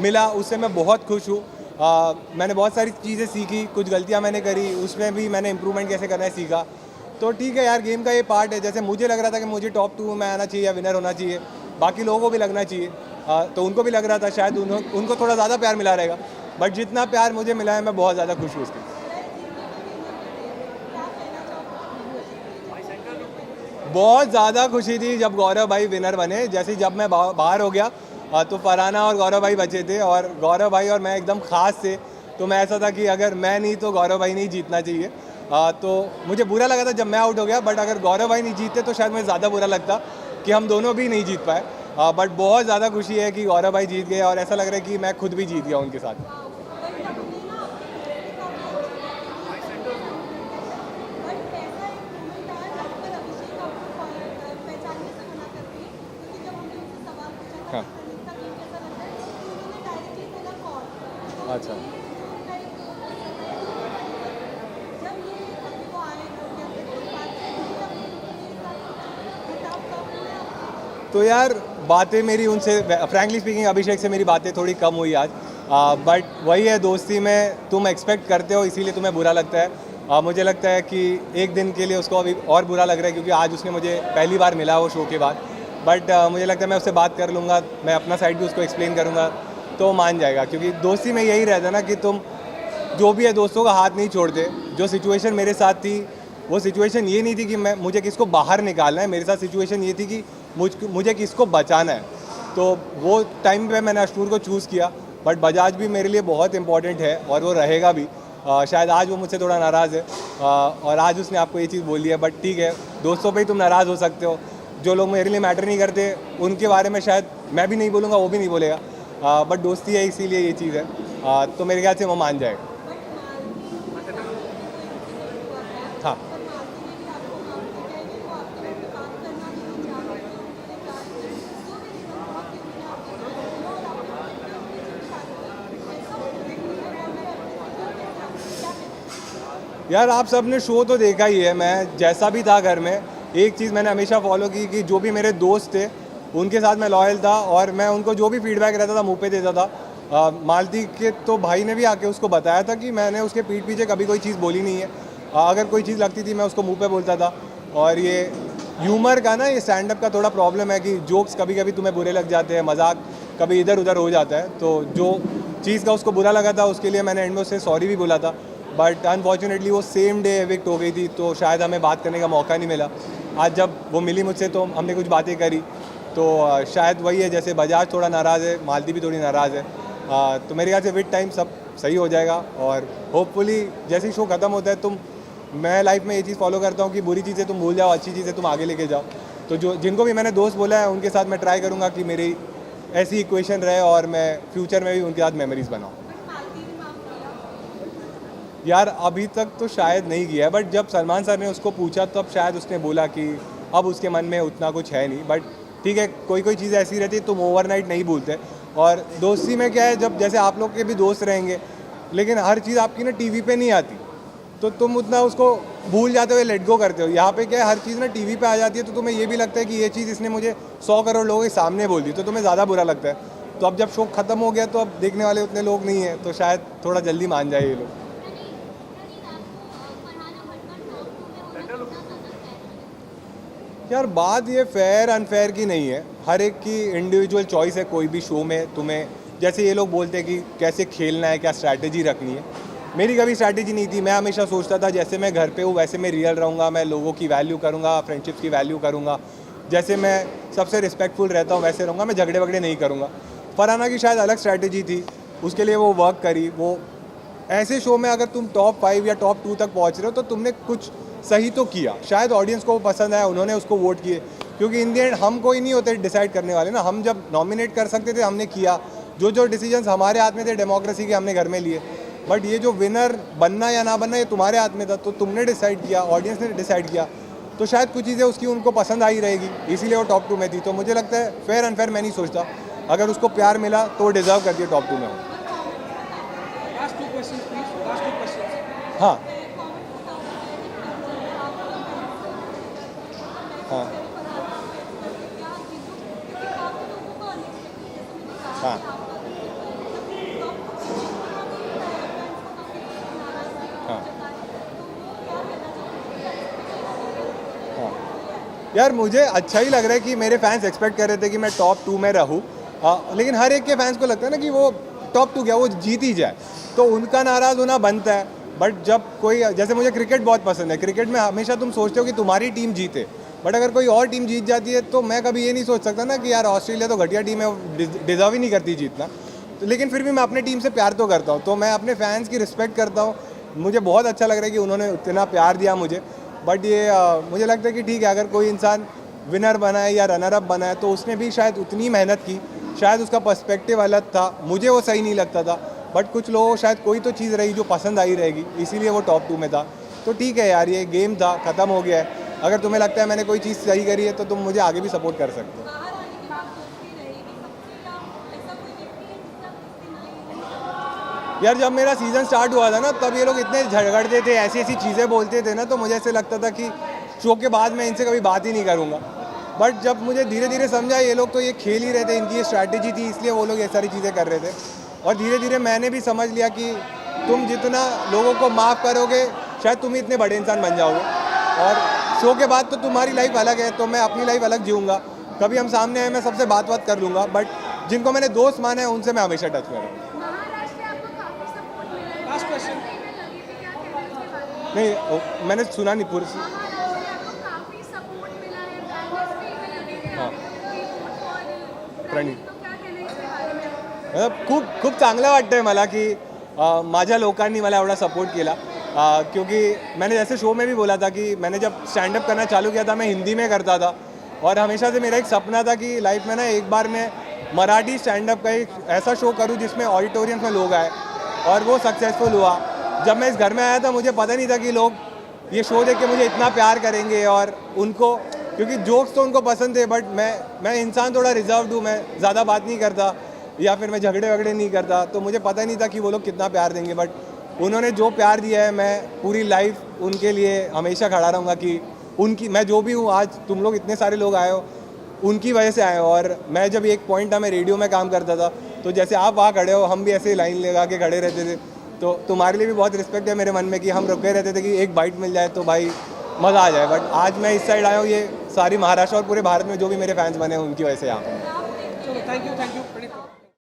मिला, उससे मैं बहुत खुश हूँ। मैंने बहुत सारी चीज़ें सीखी, कुछ गलतियाँ मैंने करी, उसमें भी मैंने इम्प्रूवमेंट कैसे करना है सीखा। तो ठीक है यार, गेम का ये पार्ट है। जैसे मुझे लग रहा था कि मुझे टॉप 2 में आना चाहिए या विनर होना चाहिए, बाकी लोगों को भी लगना चाहिए, तो उनको भी लग रहा था शायद उनको थोड़ा ज़्यादा प्यार मिला रहेगा, बट जितना प्यार मुझे मिला है मैं बहुत ज़्यादा खुश हूँ उसके। बहुत ज़्यादा खुशी थी जब गौरव भाई विनर बने। जैसे जब मैं बाहर हो गया तो फरहाना और गौरव भाई बचे थे, और गौरव भाई और मैं एकदम ख़ास थे, तो मैं ऐसा था कि अगर मैं नहीं तो गौरव भाई नहीं जीतना चाहिए। तो मुझे बुरा लगा था जब मैं आउट हो गया, बट अगर गौरव भाई नहीं जीतते तो शायद मुझे ज़्यादा बुरा लगता कि हम दोनों भी नहीं जीत पाए। बट बहुत ज़्यादा खुशी है कि गौरव भाई जीत गए, और ऐसा लग रहा है कि मैं खुद भी जीत गया उनके साथ। हाँ, अच्छा। तो यार बातें मेरी उनसे, फ्रैंकली स्पीकिंग अभिषेक से मेरी बातें थोड़ी कम हुई आज, बट वही है, दोस्ती में तुम एक्सपेक्ट करते हो इसीलिए तुम्हें बुरा लगता है। मुझे लगता है कि एक दिन के लिए उसको अभी और बुरा लग रहा है, क्योंकि आज उसने मुझे पहली बार मिला वो शो के बाद, बट मुझे लगता है मैं उससे बात कर लूँगा, मैं अपना साइड भी उसको एक्सप्लेन करूँगा तो वो मान जाएगा। क्योंकि दोस्ती में यही रहता है ना कि तुम जो भी है दोस्तों का हाथ नहीं छोड़ते। जो सिचुएशन मेरे साथ थी वो सिचुएशन ये नहीं थी कि मुझे किसको बाहर निकालना है, मेरे साथ सिचुएशन ये थी कि मुझे किसको बचाना है। तो वो टाइम पे मैंने अशनूर को चूज़ किया, बट बजाज भी मेरे लिए बहुत इंपॉर्टेंट है और वो रहेगा भी। शायद आज वो मुझसे थोड़ा नाराज़ है, और आज उसने आपको ये चीज़ बोली है, बट ठीक है, दोस्तों पे ही तुम नाराज़ हो सकते हो। जो लोग मेरे लिए मैटर नहीं करते उनके बारे में शायद मैं भी नहीं बोलूँगा, वो भी नहीं बोलेगा, बट दोस्ती है इसीलिए ये चीज़ है। तो मेरे ख्याल से वो मान जाएगा। हाँ, यार आप सब ने शो तो देखा ही है। मैं जैसा भी था घर में, एक चीज़ मैंने हमेशा फॉलो की कि जो भी मेरे दोस्त थे उनके साथ मैं लॉयल था, और मैं उनको जो भी फीडबैक रहता था मुंह पे देता था। मालती के तो भाई ने भी आके उसको बताया था कि मैंने उसके पीठ पीछे कभी कोई चीज़ बोली नहीं है। अगर कोई चीज़ लगती थी मैं उसको मुंह पे बोलता था। और ये ह्यूमर का ना, ये स्टैंड अप का थोड़ा प्रॉब्लम है कि जोक्स कभी कभी तुम्हें बुरे लग जाते हैं, मजाक कभी इधर उधर हो जाता है। तो जो चीज़ का उसको बुरा लगा था उसके लिए मैंने एंड में उससे सॉरी भी बोला था, बट अनफॉर्चुनेटली वो सेम डे एविक्ट हो गई थी, तो शायद हमें बात करने का मौका नहीं मिला। आज जब वो मिली मुझसे तो हमने कुछ बातें करी, तो शायद वही है, जैसे बजाज थोड़ा नाराज़ है, मालती भी थोड़ी नाराज़ है। तो मेरे ख्याल से विद टाइम सब सही हो जाएगा, और होपफुली जैसे ही शो ख़त्म होता है मैं लाइफ में ये चीज़ फॉलो करता हूँ कि बुरी चीज़ें तुम भूल जाओ, अच्छी चीज़ें तुम आगे लेके जाओ। तो जिनको भी मैंने दोस्त बोला है उनके साथ मैं ट्राई करूँगा कि मेरी ऐसी इक्वेशन रहे और मैं फ्यूचर में भी उनके साथ मेमोरीज बनाऊँ। यार अभी तक तो शायद नहीं किया है, बट जब सलमान सर ने उसको पूछा तब शायद उसने बोला कि अब उसके मन में उतना कुछ है नहीं। बट ठीक है, कोई कोई चीज़ ऐसी रहती है तुम ओवरनाइट नहीं भूलते। और दोस्ती में क्या है, जब जैसे आप लोग के भी दोस्त रहेंगे, लेकिन हर चीज़ आपकी ना टीवी पे नहीं आती, तो तुम उतना उसको भूल जाते हो, लेट गो करते हो। यहाँ पे क्या है, हर चीज़ ना टीवी पे आ जाती है, तो तुम्हें ये भी लगता है कि ये चीज़ इसने मुझे 100 करोड़ लोगों के सामने बोल दी, तो तुम्हें ज़्यादा बुरा लगता है। तो अब जब शो ख़त्म हो गया तो अब देखने वाले उतने लोग नहीं हैं, तो शायद थोड़ा जल्दी मान जाए ये लोग। यार बात ये फेयर अनफेयर की नहीं है, हर एक की इंडिविजुअल चॉइस है। कोई भी शो में तुम्हें, जैसे ये लोग बोलते हैं कि कैसे खेलना है, क्या स्ट्रैटेजी रखनी है, मेरी कभी स्ट्रैटेजी नहीं थी। मैं हमेशा सोचता था जैसे मैं घर पे हूँ वैसे मैं रियल रहूँगा, मैं लोगों की वैल्यू करूँगा, फ्रेंडशिप्स की वैल्यू करूँगा, जैसे मैं सबसे रिस्पेक्टफुल रहता हूँ वैसे रहूँगा, मैं झगड़े वगड़े नहीं करूँगा। फरहाना की शायद अलग स्ट्रैटेजी थी, उसके लिए वो वर्क करी। वो ऐसे शो में अगर तुम टॉप 5 या टॉप 2 तक पहुँच रहे हो तो तुमने कुछ सही तो किया, शायद ऑडियंस को पसंद आया, उन्होंने उसको वोट किए। क्योंकि इन दी एंड हम कोई नहीं होते डिसाइड करने वाले ना, हम जब नॉमिनेट कर सकते थे हमने किया, जो डिसीजंस हमारे हाथ में थे डेमोक्रेसी के हमने घर में लिए। बट ये जो विनर बनना या ना बनना ये तुम्हारे हाथ में था, तो तुमने डिसाइड किया, ऑडियंस ने डिसाइड किया, तो शायद कुछ चीज़ें उसकी उनको पसंद आई रहेगी, इसीलिए वो टॉप 2 में थी। तो मुझे लगता है फेयर अनफेयर मैं नहीं सोचता, अगर उसको प्यार मिला तो वो डिजर्व करती है टॉप 2 में हो। हाँ हाँ हाँ यार मुझे अच्छा ही लग रहा है कि मेरे फैंस एक्सपेक्ट कर रहे थे कि मैं टॉप 2 में रहूँ, लेकिन हर एक के फैंस को लगता है ना कि वो टॉप 2 क्या वो जीत ही जाए, तो उनका नाराज़ होना बनता है। बट जब कोई, जैसे मुझे क्रिकेट बहुत पसंद है, क्रिकेट में हमेशा तुम सोचते हो कि तुम्हारी टीम जीते, बट अगर कोई और टीम जीत जाती है तो मैं कभी ये नहीं सोच सकता ना कि यार ऑस्ट्रेलिया तो घटिया टीम है, डिज़र्व ही नहीं करती जीतना। तो लेकिन फिर भी मैं अपनी टीम से प्यार तो करता हूँ, तो मैं अपने फैंस की रिस्पेक्ट करता हूँ। मुझे बहुत अच्छा लग रहा है कि उन्होंने इतना प्यार दिया मुझे। बट ये मुझे लगता है कि ठीक है, अगर कोई इंसान विनर बना है या रनर अप बना है तो उसने भी शायद उतनी मेहनत की, शायद उसका पर्सपेक्टिव अलग था, मुझे वो सही नहीं लगता था, बट कुछ लोगों को शायद कोई तो चीज़ रही जो पसंद आई रहेगी, इसीलिए वो टॉप 2 में था। तो ठीक है यार, ये गेम था, ख़त्म हो गया है। अगर तुम्हें लगता है मैंने कोई चीज़ सही करी है तो तुम मुझे आगे भी सपोर्ट कर सकते हो। यार जब मेरा सीज़न स्टार्ट हुआ था ना, तब ये लोग इतने झगड़ते थे, ऐसी ऐसी चीज़ें बोलते थे ना, तो मुझे ऐसे लगता था कि शो के बाद मैं इनसे कभी बात ही नहीं करूँगा। बट जब मुझे धीरे धीरे समझा ये लोग तो ये खेल ही रहे थे, इनकी ये स्ट्रैटेजी थी, इसलिए वो लोग ये सारी चीज़ें कर रहे थे। और धीरे धीरे मैंने भी समझ लिया कि तुम जितना लोगों को माफ़ करोगे, शायद तुम ही इतने बड़े इंसान बन जाओगे। और शो के बाद तो तुम्हारी लाइफ अलग है, तो मैं अपनी लाइफ अलग जीऊँगा। कभी हम सामने आए, मैं सबसे बात कर लूँगा, बट जिनको मैंने दोस्त माने हैं उनसे मैं हमेशा टच में रहूँगा। Last question. नहीं, मैंने सुना नहीं पूरी। प्रणीत, मतलब खूप चांगलं वाटतं आहे मला की माझ्या लोकांनी मला एवढा सपोर्ट केला, क्योंकि मैंने जैसे शो में भी बोला था कि मैंने जब स्टैंड अप करना चालू किया था मैं हिंदी में करता था, और हमेशा से मेरा एक सपना था कि लाइफ में ना एक बार मैं मराठी स्टैंड अप का एक ऐसा शो करूं जिसमें ऑडिटोरियम में लोग आए, और वो सक्सेसफुल हुआ। जब मैं इस घर में आया था मुझे पता नहीं था कि लोग ये शो देख के मुझे इतना प्यार करेंगे, और उनको, क्योंकि जोक्स तो उनको पसंद थे, बट मैं इंसान थोड़ा रिजर्व्ड हूँ, मैं ज़्यादा बात नहीं करता या फिर मैं झगड़े वगड़े नहीं करता, तो मुझे पता नहीं था कि वो लोग कितना प्यार देंगे। बट उन्होंने जो प्यार दिया है, मैं पूरी लाइफ उनके लिए हमेशा खड़ा रहूँगा कि उनकी, मैं जो भी हूँ आज, तुम लोग इतने सारे लोग आए हो उनकी वजह से आए हो। और मैं जब एक पॉइंट था, मैं रेडियो में काम करता था, तो जैसे आप वहाँ खड़े हो, हम भी ऐसे लाइन लगा के खड़े रहते थे, तो तुम्हारे लिए भी बहुत रिस्पेक्ट है मेरे मन में कि हम रुके रहते थे कि एक बाइट मिल जाए तो भाई मज़ा आ जाए। बट आज मैं इस साइड आया हूँ, ये सारी महाराष्ट्र और पूरे भारत में जो भी मेरे फैंस बने हैं उनकी वजह से यहाँ पर। चलो थैंक यू प्रणीत।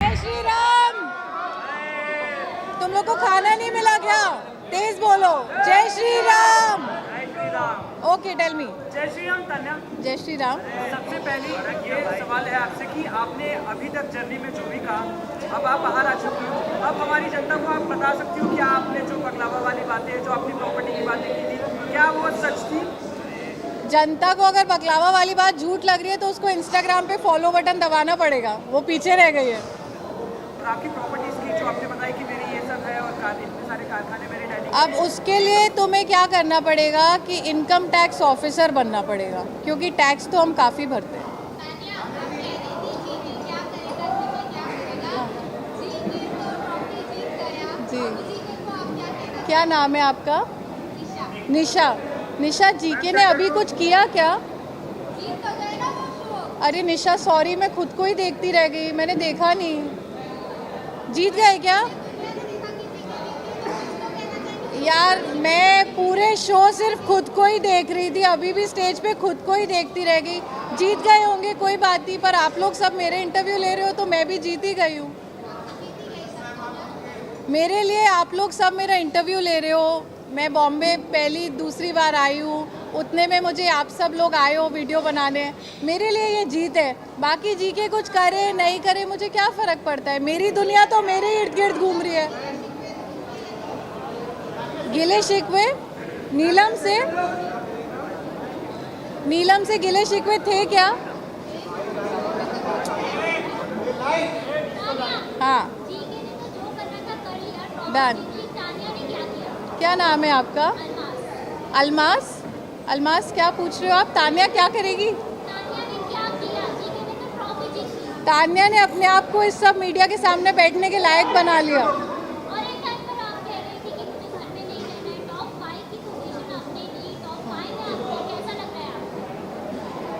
जय श्री राम। तुम लोग को खाना नहीं मिला क्या? तेज बोलो, जय Shri Ram. Okay, tell me. जय श्री राम तान्या। जय श्री राम। सबसे पहले ये सवाल है आपसे कि आपने अभी तक जर्नी में जो भी कहा, अब आप बाहर आ चुकी हो, अब हमारी जनता को आप बता सकती हो कि आपने जो बकलावा वाली बातें, जो अपनी प्रॉपर्टी की बातें की थी, क्या वो सच थी? जनता को अगर बकलावा वाली बात झूठ लग रही है तो उसको इंस्टाग्राम पे फॉलो बटन दबाना पड़ेगा, वो पीछे रह गई है। और आपकी प्रॉपर्टीज की जो आपने बताई कि मेरी ये सब है और इतने सारे कारखाने मेरे डैडी। अब उसके लिए तुम्हें क्या करना पड़ेगा कि इनकम टैक्स ऑफिसर बनना पड़ेगा, क्योंकि टैक्स तो हम काफ़ी भरते हैं। जी, क्या नाम है आपका? निशा। निशा, जीके ने अभी कुछ किया क्या? अरे निशा सॉरी, मैं खुद को ही देखती रह गई, मैंने देखा नहीं। जीत गए क्या? यार मैं पूरे शो सिर्फ खुद को ही देख रही थी, अभी भी स्टेज पे खुद को ही देखती रह गई। जीत गए होंगे कोई बात नहीं, पर आप लोग सब मेरे इंटरव्यू ले रहे हो तो मैं भी जीत ही गई हूँ। मेरे लिए आप लोग सब मेरा इंटरव्यू ले रहे हो। मैं बॉम्बे पहली दूसरी बार आई हूँ, उतने में मुझे आप सब लोग आए हो वीडियो बनाने, मेरे लिए ये जीत है। बाकी जी के कुछ करे नहीं करे मुझे क्या फ़र्क पड़ता है, मेरी दुनिया तो मेरे इर्द गिर्द घूम रही है। गिले शिकवे नीलम से गिले शिकवे थे क्या? हाँ डन। क्या नाम है आपका? अलमास। अलमास, क्या पूछ रहे हो आप? तान्या क्या करेगी? तान्या ने अपने आप को इस सब मीडिया के सामने बैठने के लायक बना लिया।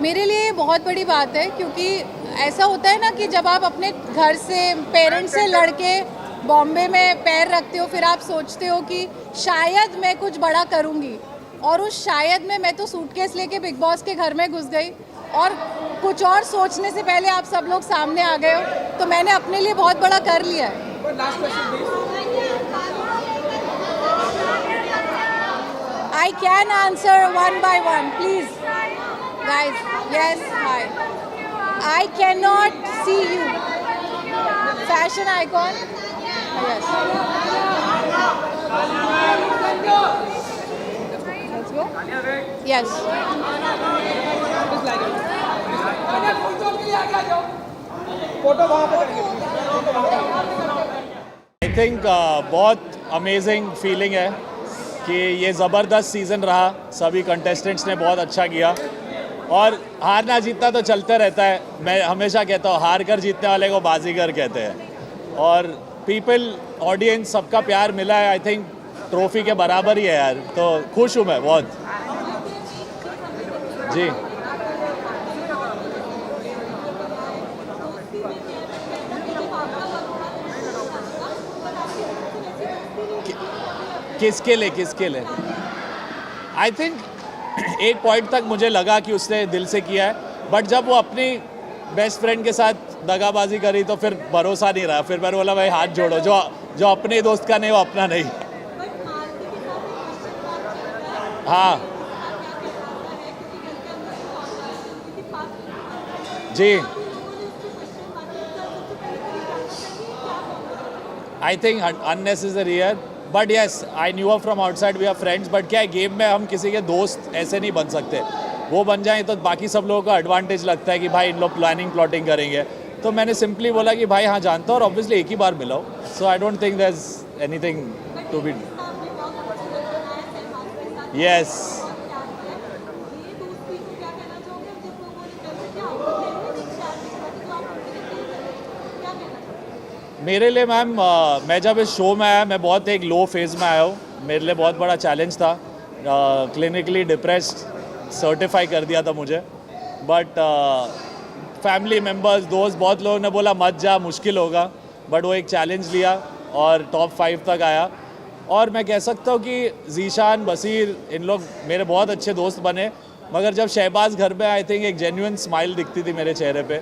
मेरे लिए बहुत बड़ी बात है, क्योंकि ऐसा होता है ना कि जब आप अपने घर से, पेरेंट्स से लड़के बॉम्बे में पैर रखते हो, फिर आप सोचते हो कि शायद मैं कुछ बड़ा करूँगी, और उस शायद में मैं तो सूटकेस लेके बिग बॉस के घर में घुस गई और कुछ और सोचने से पहले आप सब लोग सामने आ गए हो, तो मैंने अपने लिए बहुत बड़ा कर लिया है। I can answer one by one, please. Guys, yes, hi. I cannot see you. Fashion icon? Yes. Let's go. Yes. I think बहुत अमेजिंग फीलिंग है कि ये ज़बरदस्त सीज़न रहा, सभी कंटेस्टेंट्स ने बहुत अच्छा किया और हारना जीतना तो चलते रहता है। मैं हमेशा कहता हूँ हार कर जीतने वाले को बाजीगर कहते हैं और पीपल ऑडियंस सबका प्यार मिला है। आई थिंक ट्रॉफी के बराबर ही है यार, तो खुश हूँ मैं बहुत जी। किसके लिए आई थिंक एक पॉइंट तक मुझे लगा कि उसने दिल से किया है, बट जब वो अपनी बेस्ट फ्रेंड के साथ दगाबाजी करी तो फिर भरोसा नहीं रहा। फिर मैंने बोला भाई हाथ जोड़ो, जो अपने दोस्त का नहीं वो अपना नहीं। हाँ जी, आई थिंक अननेसेसरी है, but yes I knew a from outside, we are friends. But क्या है, गेम में हम किसी के दोस्त ऐसे नहीं बन सकते। वो बन जाएं तो बाकी सब लोगों का एडवांटेज लगता है कि भाई इन लोग प्लॉटिंग करेंगे। तो मैंने सिंपली बोला कि भाई हाँ जानता हूँ और ऑब्वियसली एक ही बार मिला हूँ, so I don't think there is anything to be. Yes, मेरे लिए मैम मैं जब इस शो में आया मैं बहुत एक लो फेज़ में आया हूँ। मेरे लिए बहुत बड़ा चैलेंज था, क्लिनिकली डिप्रेस्ड सर्टिफाई कर दिया था मुझे। बट फैमिली मेम्बर्स, दोस्त, बहुत लोगों ने बोला मत जा, मुश्किल होगा, बट वो एक चैलेंज लिया और टॉप 5 तक आया। और मैं कह सकता हूँ कि जीशान, बसीर, इन लोग मेरे बहुत अच्छे दोस्त बने, मगर जब शहबाज घर पे आई थिंक एक जेन्युइन स्माइल दिखती थी मेरे चेहरे पे।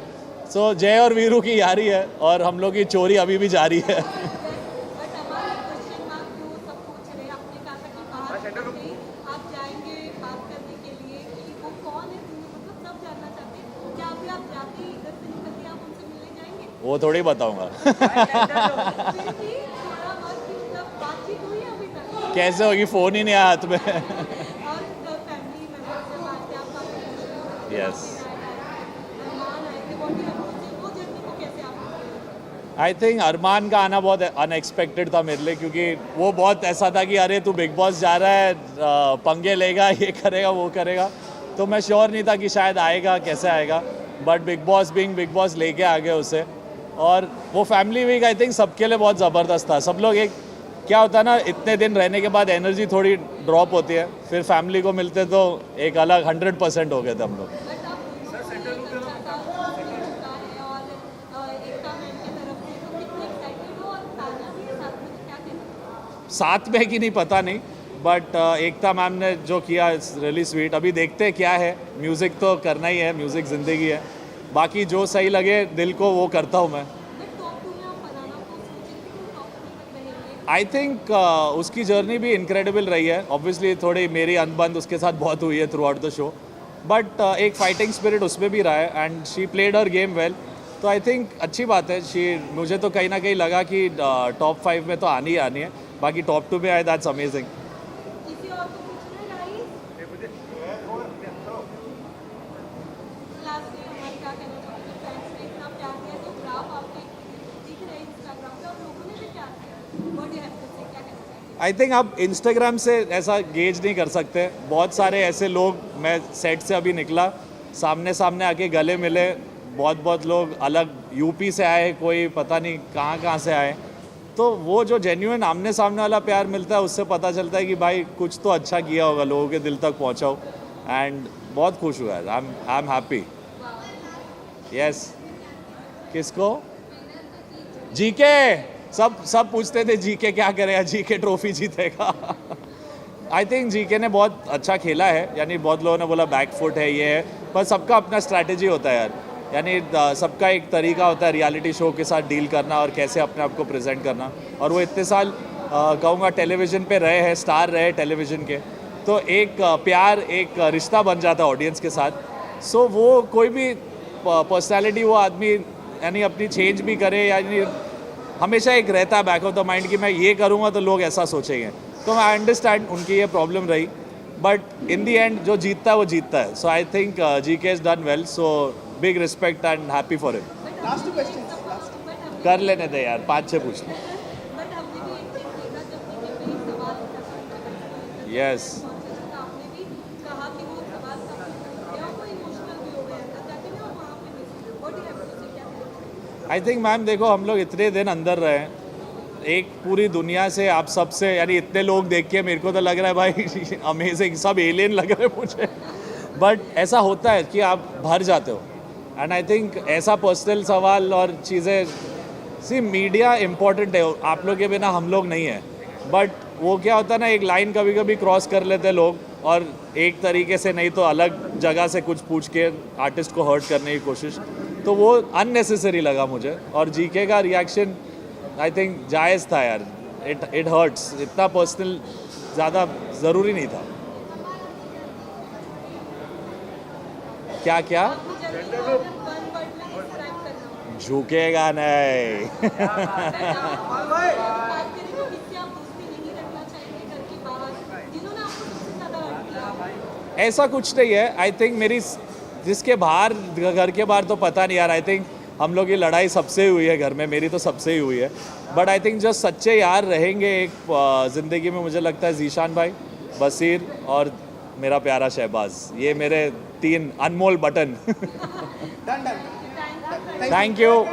सो जय और वीरू की यारी है और हम लोग की चोरी अभी भी जारी है। वो थोड़ी बताऊंगा। कैसे होगी, फ़ोन ही नहीं आया हाथ में। यस, आई थिंक अरमान का आना बहुत अनएक्सपेक्टेड था मेरे लिए, क्योंकि वो बहुत ऐसा था कि अरे तू बिग बॉस जा रहा है, पंगे लेगा, ये करेगा वो करेगा। तो मैं श्योर नहीं था कि शायद आएगा, कैसे आएगा, बट बिग बॉस लेके आ गए उसे। और वो फैमिली वीक आई थिंक सबके लिए बहुत ज़बरदस्त था। सब लोग एक क्या होता है ना, इतने दिन रहने के बाद एनर्जी थोड़ी ड्रॉप होती है, फिर फैमिली को मिलते तो एक अलग 100% हो गए थे हम लोग। साथ में कि नहीं पता नहीं, बट एकता मैम ने जो किया इट्स रियली स्वीट। अभी देखते हैं क्या है, म्यूज़िक तो करना ही है, म्यूज़िक ज़िंदगी है, बाकी जो सही लगे दिल को वो करता हूँ मैं। आई थिंक उसकी जर्नी भी इनक्रेडिबल रही है। ऑब्वियसली थोड़ी मेरी अनबन उसके साथ बहुत हुई है through out the show, but एक फाइटिंग स्पिरिट उसमें भी रहा है and she played her game well. तो आई थिंक अच्छी बात है। मुझे तो कहीं ना कहीं लगा कि टॉप 5 में तो आनी ही आनी है, बाकी टॉप 2 में आए, दैट्स अमेजिंग। आई थिंक आप इंस्टाग्राम से ऐसा गेज नहीं कर सकते। बहुत सारे ऐसे लोग, मैं सेट से अभी निकला, सामने सामने आके गले मिले, बहुत लोग अलग यूपी से आए, कोई पता नहीं कहाँ से आए। तो वो जो जेन्युइन आमने सामने वाला प्यार मिलता है, उससे पता चलता है कि भाई कुछ तो अच्छा किया होगा, लोगों के दिल तक पहुँचा हो। एंड बहुत खुश हुआ है, आई एम हैप्पी। यस, किसको? जीके सब पूछते थे जीके क्या करेगा, जीके ट्रॉफी जीतेगा। आई थिंक जीके ने बहुत अच्छा खेला है, यानी बहुत लोगों ने बोला बैक फुट है ये है, पर सबका अपना स्ट्रैटेजी होता है यार, यानी सबका एक तरीका होता है रियलिटी शो के साथ डील करना और कैसे अपने आप को प्रेजेंट करना। और वो इतने साल कहूँगा टेलीविज़न पे रहे हैं, स्टार रहे टेलीविज़न के, तो एक प्यार, एक रिश्ता बन जाता है ऑडियंस के साथ। सो वो कोई भी पर्सनैलिटी वो आदमी यानी अपनी चेंज भी करे, यानी हमेशा एक रहता है बैक ऑफ द माइंड कि मैं ये करूँगा तो लोग ऐसा सोचेंगे। तो मैं अंडरस्टैंड उनकी ये प्रॉब्लम रही, बट इन दी एंड जो जीतता है वो जीतता है। So I think GK is done well, so big respect and happy for him. कर लेने दे यार, 5-6 पूछ ले। यस आई थिंक मैम देखो, हम लोग इतने दिन अंदर रहे हैं, एक पूरी दुनिया से, आप सबसे, यानी इतने लोग देख के मेरे को तो लग रहा है भाई अमेजिंग, सब एलियन लग रहे हैं मुझे। बट ऐसा होता है कि आप भर जाते हो, एंड आई थिंक ऐसा पर्सनल सवाल और चीज़ें, सी मीडिया इम्पॉर्टेंट है, आप लोग के बिना हम लोग नहीं है। बट वो क्या होता है ना, एक लाइन कभी कभी क्रॉस कर लेते हैं लोग, और एक तरीके से नहीं तो अलग जगह से कुछ पूछ के आर्टिस्ट को हर्ट करने की कोशिश, तो वो अननेसेसरी लगा मुझे। और जीके का रिएक्शन आई थिंक जायज़ था यार, इट हर्ट्स, इतना पर्सनल ज़्यादा ज़रूरी नहीं था। क्या क्या झुकेगा नहीं। ऐसा कुछ नहीं है, आई थिंक मेरी जिसके बाहर, घर के बाहर तो पता नहीं यार। आई थिंक हम लोग की लड़ाई सबसे हुई है घर में, मेरी तो सबसे ही हुई है। बट आई थिंक जो सच्चे यार रहेंगे एक ज़िंदगी में, मुझे लगता है जीशान भाई, बसीर और मेरा प्यारा शहबाज, ये मेरे 3 अनमोल बटन। Thank you.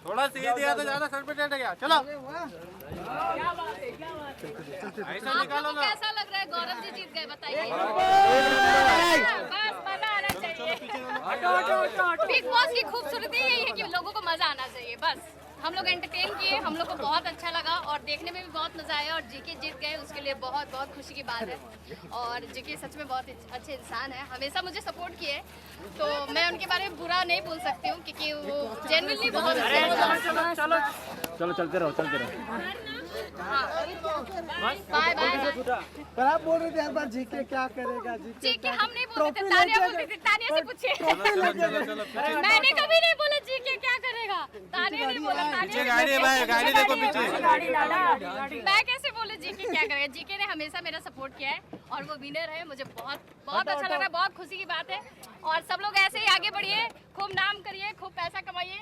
थोड़ा सी दिया तो ज्यादा सर पे टेट गया। चलो ऐसा निकालो ना। कैसा लग रहा है? गौरव जी जीत गए, बताइए। बस मजा आना चाहिए। बिग बॉस की खूबसूरती यही है कि लोगों को मजा आना चाहिए। बस हम लोग एंटरटेन किए, हम लोग को बहुत अच्छा लगा और देखने में भी बहुत मजा आया। और जीके जीत गए, उसके लिए बहुत बहुत खुशी की बात है। और जीके सच में बहुत अच्छे इंसान है, हमेशा मुझे सपोर्ट किए, तो मैं उनके बारे में बुरा नहीं बोल सकती हूँ क्योंकि वो जेन्युइनली बहुत अच्छे हैं। चलो चलते रहो चलते रहो। Bye bye. पर आप बोल रहे थे हर बार जीके क्या करेगा, जीके हम नहीं बोल रहे थे, तानिया बोल रही थी। तानिया से पूछिए। मैंने कभी नहीं बोला जीके क्या करेगा, तानिया ने बोला। गाड़ी देखो पीछे। मैं कैसे बोले जीके क्या करेगा? जीके ने हमेशा मेरा सपोर्ट किया है और वो विनर है। मुझे बहुत बहुत अच्छा लग रहा है, बहुत खुशी की बात है। और सब लोग ऐसे ही आगे बढ़िए, खूब नाम करिए, खूब पैसा कमाइए,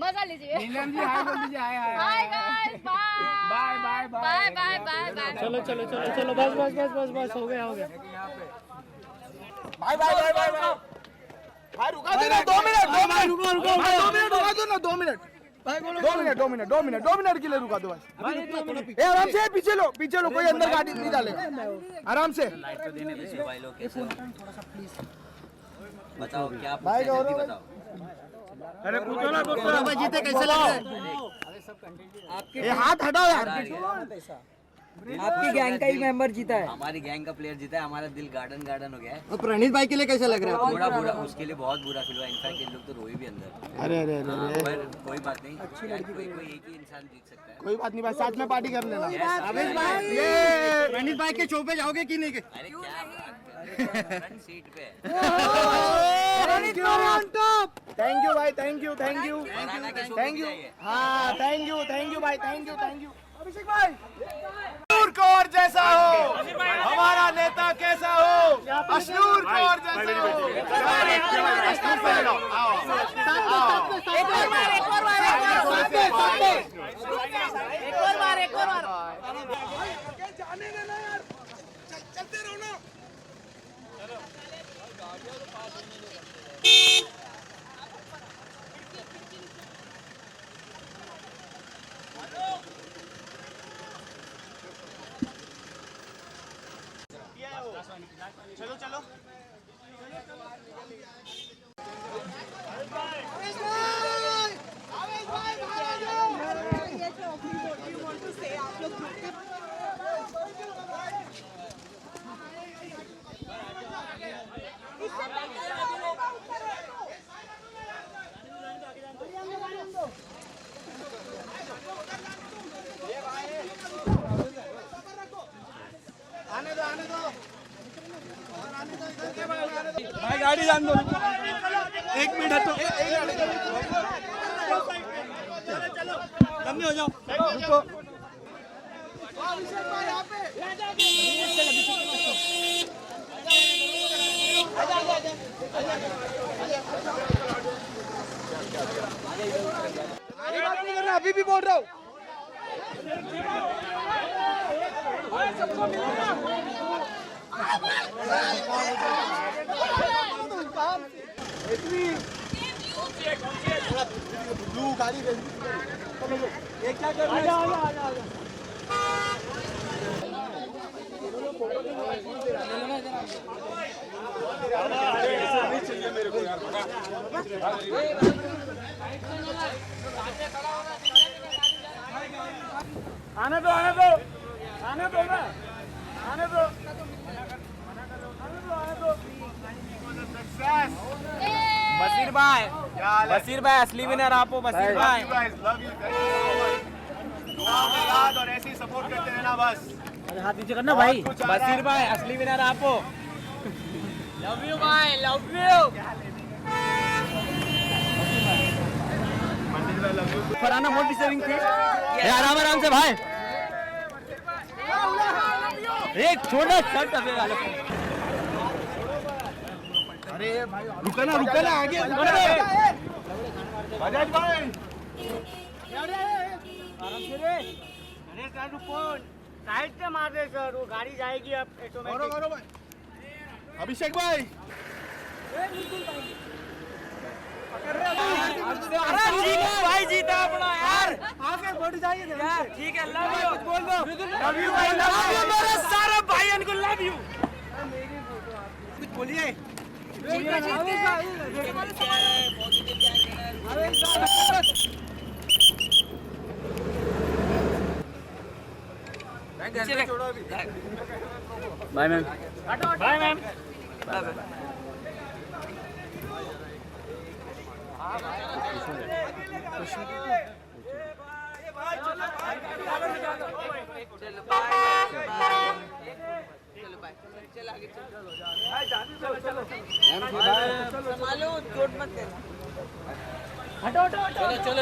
मजा लीजिए। Hi guys, bye bye bye bye bye bye. चलो चलो चलो चलो, बस बस बस बस बस, हो गया हो गया। बाय बाय बाय बाय भाई रुका दो ना 2 मिनट, 2 मिनट रुका दो ना 2 मिनट। 2 मिनट के लिए रुका दो बस। ए आराम से पीछे लो कोई अंदर गाड़ी नहीं डालेगा, आराम से। बताओ क्या भाई गौरव बताओ। अरे पूछो ना गौरव जीते कैसे लग रहा है? ये हाथ हटाओ यार। आपकी गैंग का ही मेंबर जीता है, हमारी गैंग का प्लेयर जीता है, हमारा दिल गार्डन हो गया है। और प्रणीत भाई के लिए कैसा लग रहा है? थोड़ा बुरा, उसके लिए बहुत बुरा फील हुआ, इनफैक्ट इन लोग तो रोए भी अंदर। अरे पर कोई बात नहीं, कोई एक ही इंसान जीत सकता है। कोई बात नहीं भाई, साथ में पार्टी कर लेना। ये प्रणीत भाई के शो पे जाओगे कि नहीं? अरे क्या फ्रंट सीट पे थैंक यू भाई, थैंक यू। हाँ थैंक यू भाई, थैंक यू। अभिषेक भाई कौर जैसा हो, हमारा नेता कैसा हो, अशनूर कौर जैसा हो। एक और बार। जाने देना यार, चलते रहो ना। चलो आने दो भाई गाड़ी जान दो, 1 मिनट है तो लंबे हो जाओ। रुको अभी भी बोल रहा हूँ। गाड़ी ये क्या कर रहा है? आने दो बशीर भाई असली विनर आपो। बशीर भाई याद और ऐसे ही सपोर्ट करते रहना बस। हाथ नीचे करना भाई। बशीर भाई असली विनर आपो। लव यू भाई, लव यू। फराना मोट डिजर्विंग थे। आराम से भाई, एक छोटा शर्ट अबे अरे भाई रुका ना आगे बजाज भाई आराम से रे। अरे सर रुको, साइड से मार दे सर, वो गाड़ी जाएगी अब ऑटोमेटिक। अभिषेक भाई भाई जीता अपना यार। आगे बढ़ जाइए यार। ठीक है, लव यू बोल दो। लव यू भाई, लव यू मेरे सारे भाइयों को लव यू। कुछ बोलिए। Bye ma'am. Bye ma'am.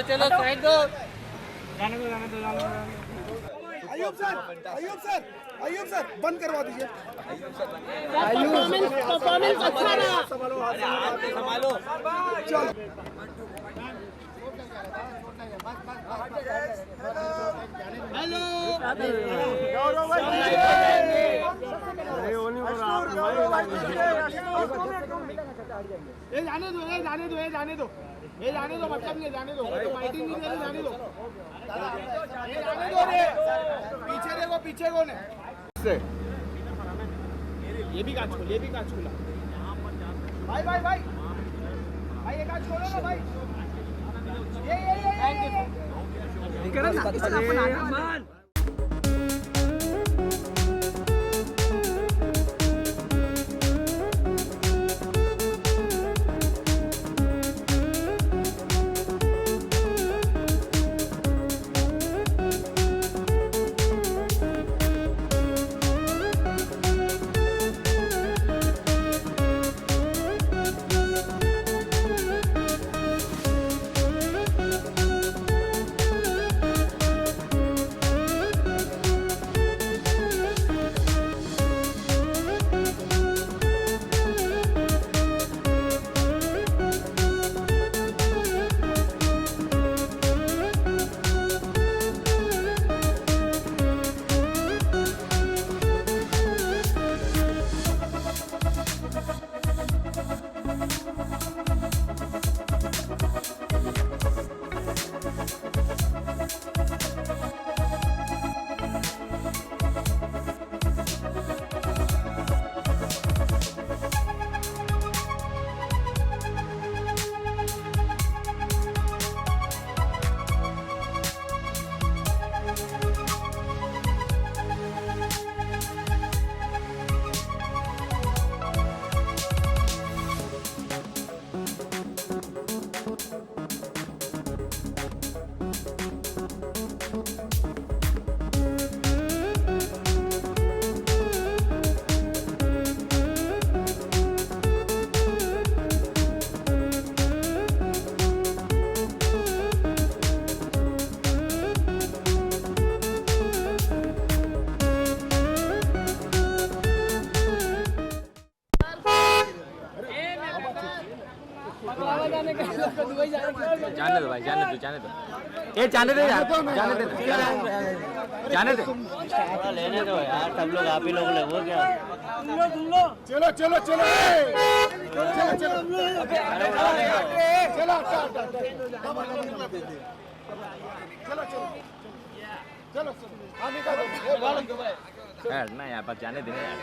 चलो साइड दो। अयूब सर बंद करवा दीजिए। परफॉर्मेंस अच्छा रहा। संभालो। चलो हेलो। जाने दो। ये जाने दो, मतलब ये जाने दो, फाइटिंग नहीं करनी, जाने दो, ये जाने दो रे, पीछे देखो, पीछे कौन है? ये भी कांच खोल, ये भी कांच खोला, भाई भाई भाई भाई, ये कांच खोलो ना भाई, ये जाने दो भाई, जाने दो, जाने दो, ये जाने दे यार, जाने दे, जाने दे, लेने दो यार, सब लोग आप ही लोग ले, वो क्या? चलो चलो चलो, चलो चलो चलो, चलो चलो, आने का दो यार ना यार, बस जाने दे यार।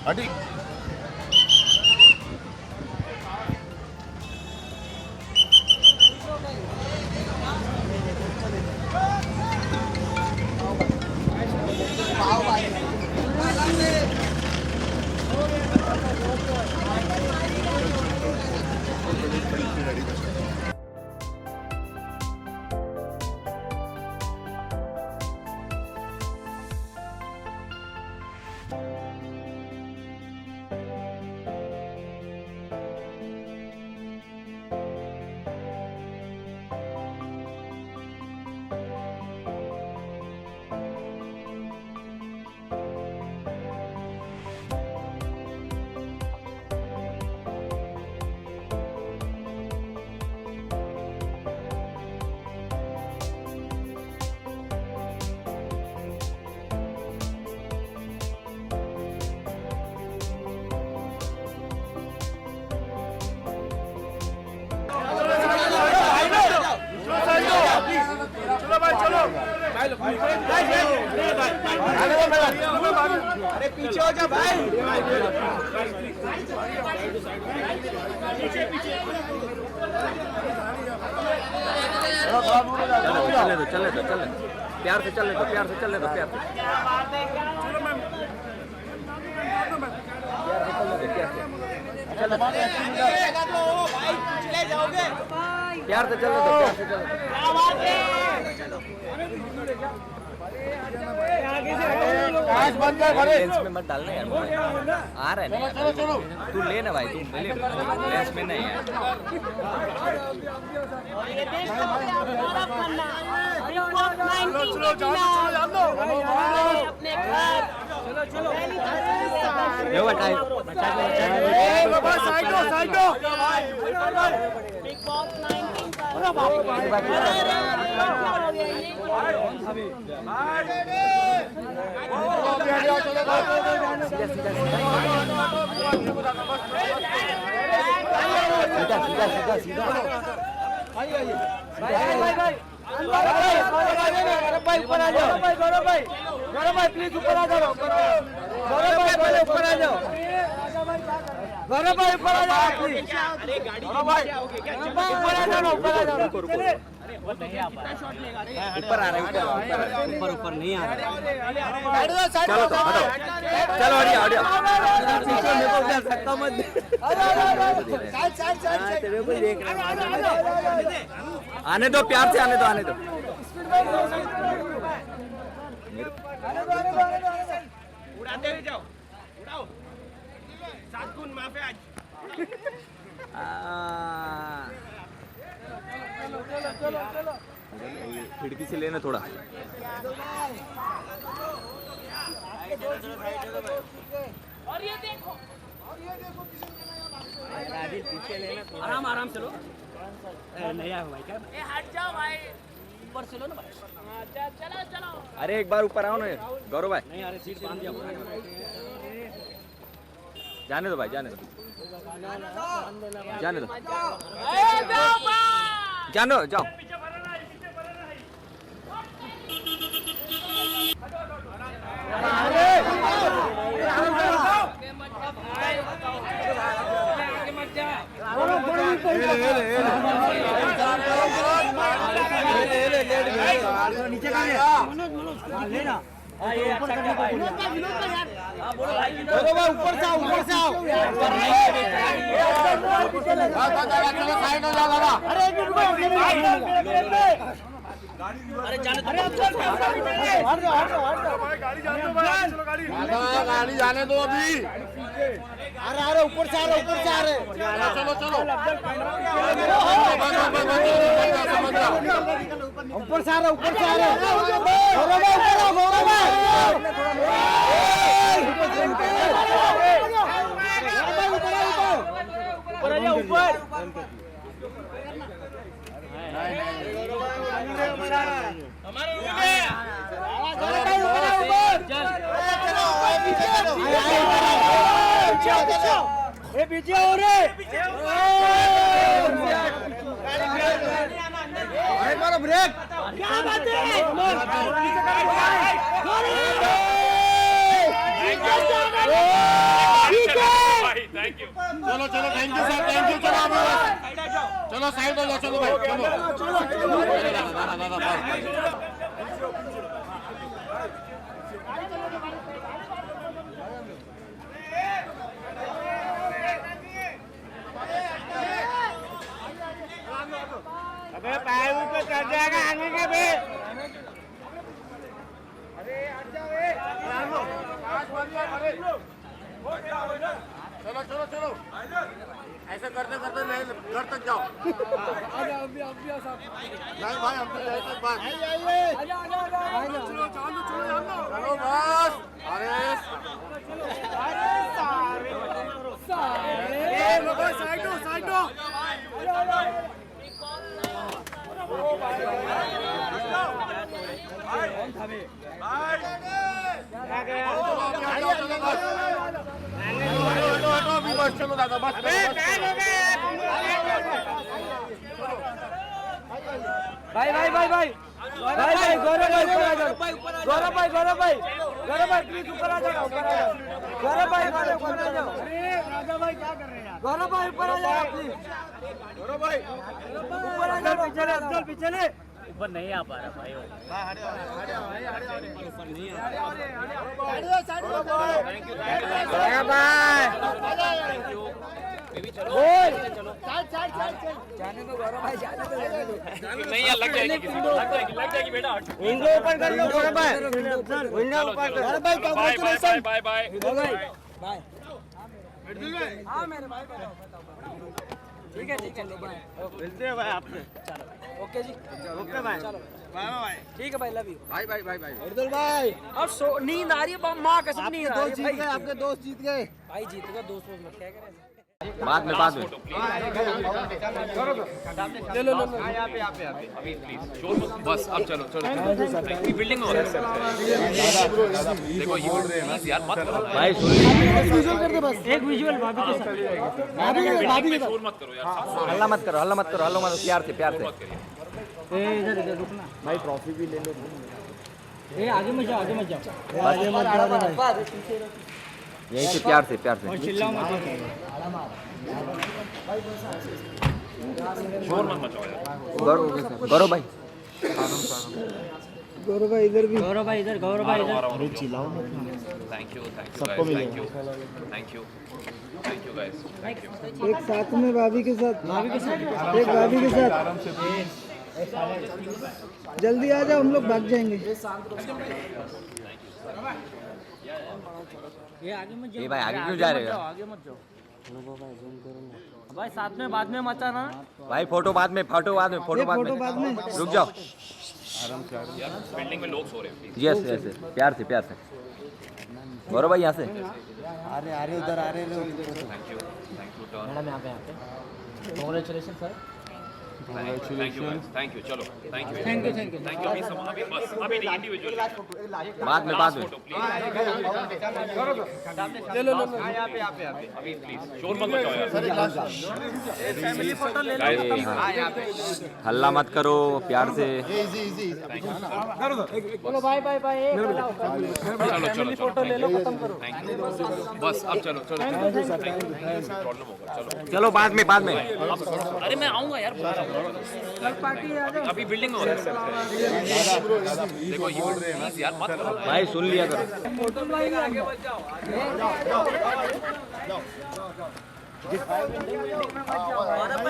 अटी अरे पीछे हो जा भाई। चले दो प्यार से चलने दो प्यार से चलने दो प्यार से चलो प्यार से चलो तो प्यार से चलो लेंस में मत डालना यार आ रहा है ना तू ले ना भाई तू ले लेंस में नहीं है यो बटाई सीधा सीधा भाई ऊपर आ जाओ गौरव भाई प्लीज ऊपर आ जाओ गौरव भाई पहले ऊपर आ जाओ गौरव भाई ऊपर आ जाओ प्लीज गौरव भाई ऊपर आ जाओ ऊपर आ रहा है ऊपर नहीं आ रहा चलो तो हटो चलो ऑडियो सकता मत तेरे को देख आने दो प्यार से आने दो उड़ाते हुए जाओ उड़ाओ 7 गुण माफी आज खिड़की से लेना थोड़ा और ये देखो पीछे लेना थोड़ा आराम आराम से लो नहीं आया भाई क्या हट जाओ भाई ऊपर से लो ना भाई चलो अरे एक बार ऊपर आओ ना गौरव भाई नहीं अरे सीट बांध दिया जाने दो भाई जाने दो जाओ नीचे लेना ऊपर से आओ अरे जाने गाड़ी जाने दो अभी अरे ऊपर से आ रहे चलो ऊपर से आ रहे पीछे हो रे ब्रेक क्या बात चलो थैंक यू सर चलो साइड हो जाओ चलो भाई अबे पैर ऊपर चढ़ जाएगा आगे के भी अरे हट जाओ चलो ऐसे करते घर तक जाओ नहीं भाई हम तो तक बात चलो बस अरे साइड दो चलो दादा बस भाई गौरव भाई प्लीज ऊपर आ जाओ गौरव भाई ऊपर आ जाओ राजा भाई क्या कर रहे हैं गौरव भाई ऊपर आ जाओ प्लीज गौरव भाई ऊपर आ जाओ चल पीछे ऊपर नहीं आ पा रहा भाई थैंक यू जाने दो गौरव भाई, जाने दो, जाने दो। नहीं यार, लग जाएगी बेटा। विंडो ओपन कर लो गौरव भाई, विंडो ओपन कर लो। गौरव भाई कांग्रेचुलेशन। बाय बाय गौरव भाई बाय। हाँ मेरे भाई बताओ। ठीक है चलो बाय। मिलते हैं भाई आपसे। चलो ओके जी, ओके भाई, चलो बाय बाय। ठीक है भाई, love you bye bye bye bye. अर्दुल भाई। अब नींद आ रही है, माँ कसम नींद आ रही है भाई। आपके दोस्त जीत गए। भाई जीत गया, दोस्त मत क्या करें। बाद में बाद में ले लो यहाँ पे अभी प्लीज शोर मत, बस अब चलो चलो। बिल्डिंग में हो रहा है। देखो ये प्लीज यार मत करो भाई विजुअल कर दे बस, एक विजुअल भाभी के साथ। भाभी के साथ शोर मत करो यार। हल्ला मत करो, हल्ला मत करो, हल्ला मत, प्यार से प्यार से। इधर इधर रुकना भाई, ट्रॉफी भी ले लो। ए आगे मत जाओ, आगे मत जाओ, आगे मत जाओ भाई। यहीं से प्यार से प्यार से। चिल्लाओ मत। शोर मत मचाओ यार। गौरव भाई, गौरव भाई इधर भी, गौरव भाई इधर, गौरव भाई इधर। चिल्लाओ मत। थैंक यू सबको मिलेगा। Thank you guys, thank you. एक साथ में भाभी के साथ, एक भाभी के साथ। जल्दी आ जाओ, हम लोग भाग जाएंगे। ये आगे मत जाओ। ये भाई आगे क्यों जा रहे हो? आगे मत जाओ भाई, साथ में बाद में मत आना भाई फोटो बाद में, फोटो बाद में, फोटो बाद में। रुक जाओ। बिल्डिंग में लोग सो रहे हैं। यस यस, प्यार से प्यार से। गौरव भाई यहाँ से। आ रहे उधर आ रहे लोग। Thank U turn. मैडम यहाँ पे कांग्रेचुलेशन सर। थैंक यू चलो। थैंक यू अभी सब अभी बस अभी नहीं, इंडिविजुअल बाद में बाद में। ले लो यहाँ पे अभी प्लीज शोर मत मचाओ यार। फैमिली फोटो ले लो। हल्ला मत करो, प्यार से। बोलो बाय बाय बाय। चलो फोटो ले लो, खत्म करो। थैंक यू बस अब चलो। प्रॉब्लम होगा चलो। चलो बाद में बाद में। अरे मैं आऊँगा यार। पार्टी आ जाओ। अभी बिल्डिंग में हो रहा है। देखो ये प्लीज यार मत करो। भाई सुन लिया करो। फोटो भाई आगे मत जाओ।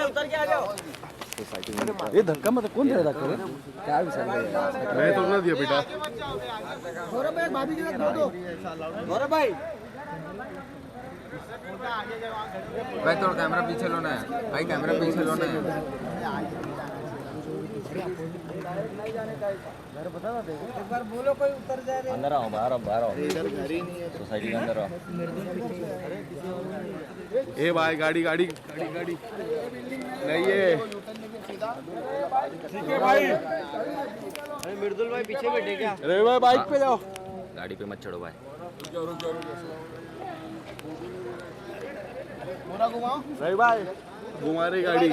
उतर के आ जाओ। ये धक्का मत, कौन दे रहा करे? क्या विचार है? मैं तो ना दिया बेटा। गौरव भाई भाभी के साथ दो। गौरव भाई भाई थोड़ा कैमरा पीछे लो ना भाई, कैमरा पीछे लो ना। एक बार बोलो कोई उतर जा रहे। अंदर आओ, बाहर आओ, बाहर आओ। सोसाइटी के अंदर आओ। ए भाई गाड़ी गाड़ी गाड़ी गाड़ी नहीं है। ठीक है भाई। मृदुल भाई पीछे बैठे क्या? अरे भाई बाइक पे जाओ। गाड़ी पे मत चढ़ो भाई। भाई भाई घुमा रही गाड़ी।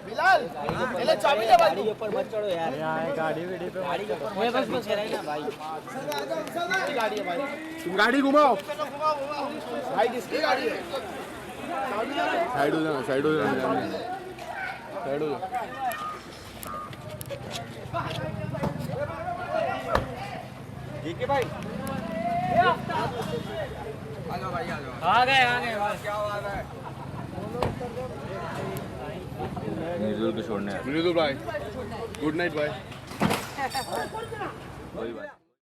बिलाल पहले चाबी दे भाई। गाड़ी के ऊपर मत चढ़ो यार। यहाँ गाड़ी वीडी पे गाड़ी के ऊपर बस पीछे रही ना भाई। गाड़ी है भाई, तुम गाड़ी घुमाओ। भाई किसकी गाड़ी है? साइड हो जाना, साइड हो जाना, साइड हो जाओ। ठीक है भाई। आ गए क्या बात है? मृदुल को छोड़ने। मृदुल भाई गुड नाइट भाई। कोई बात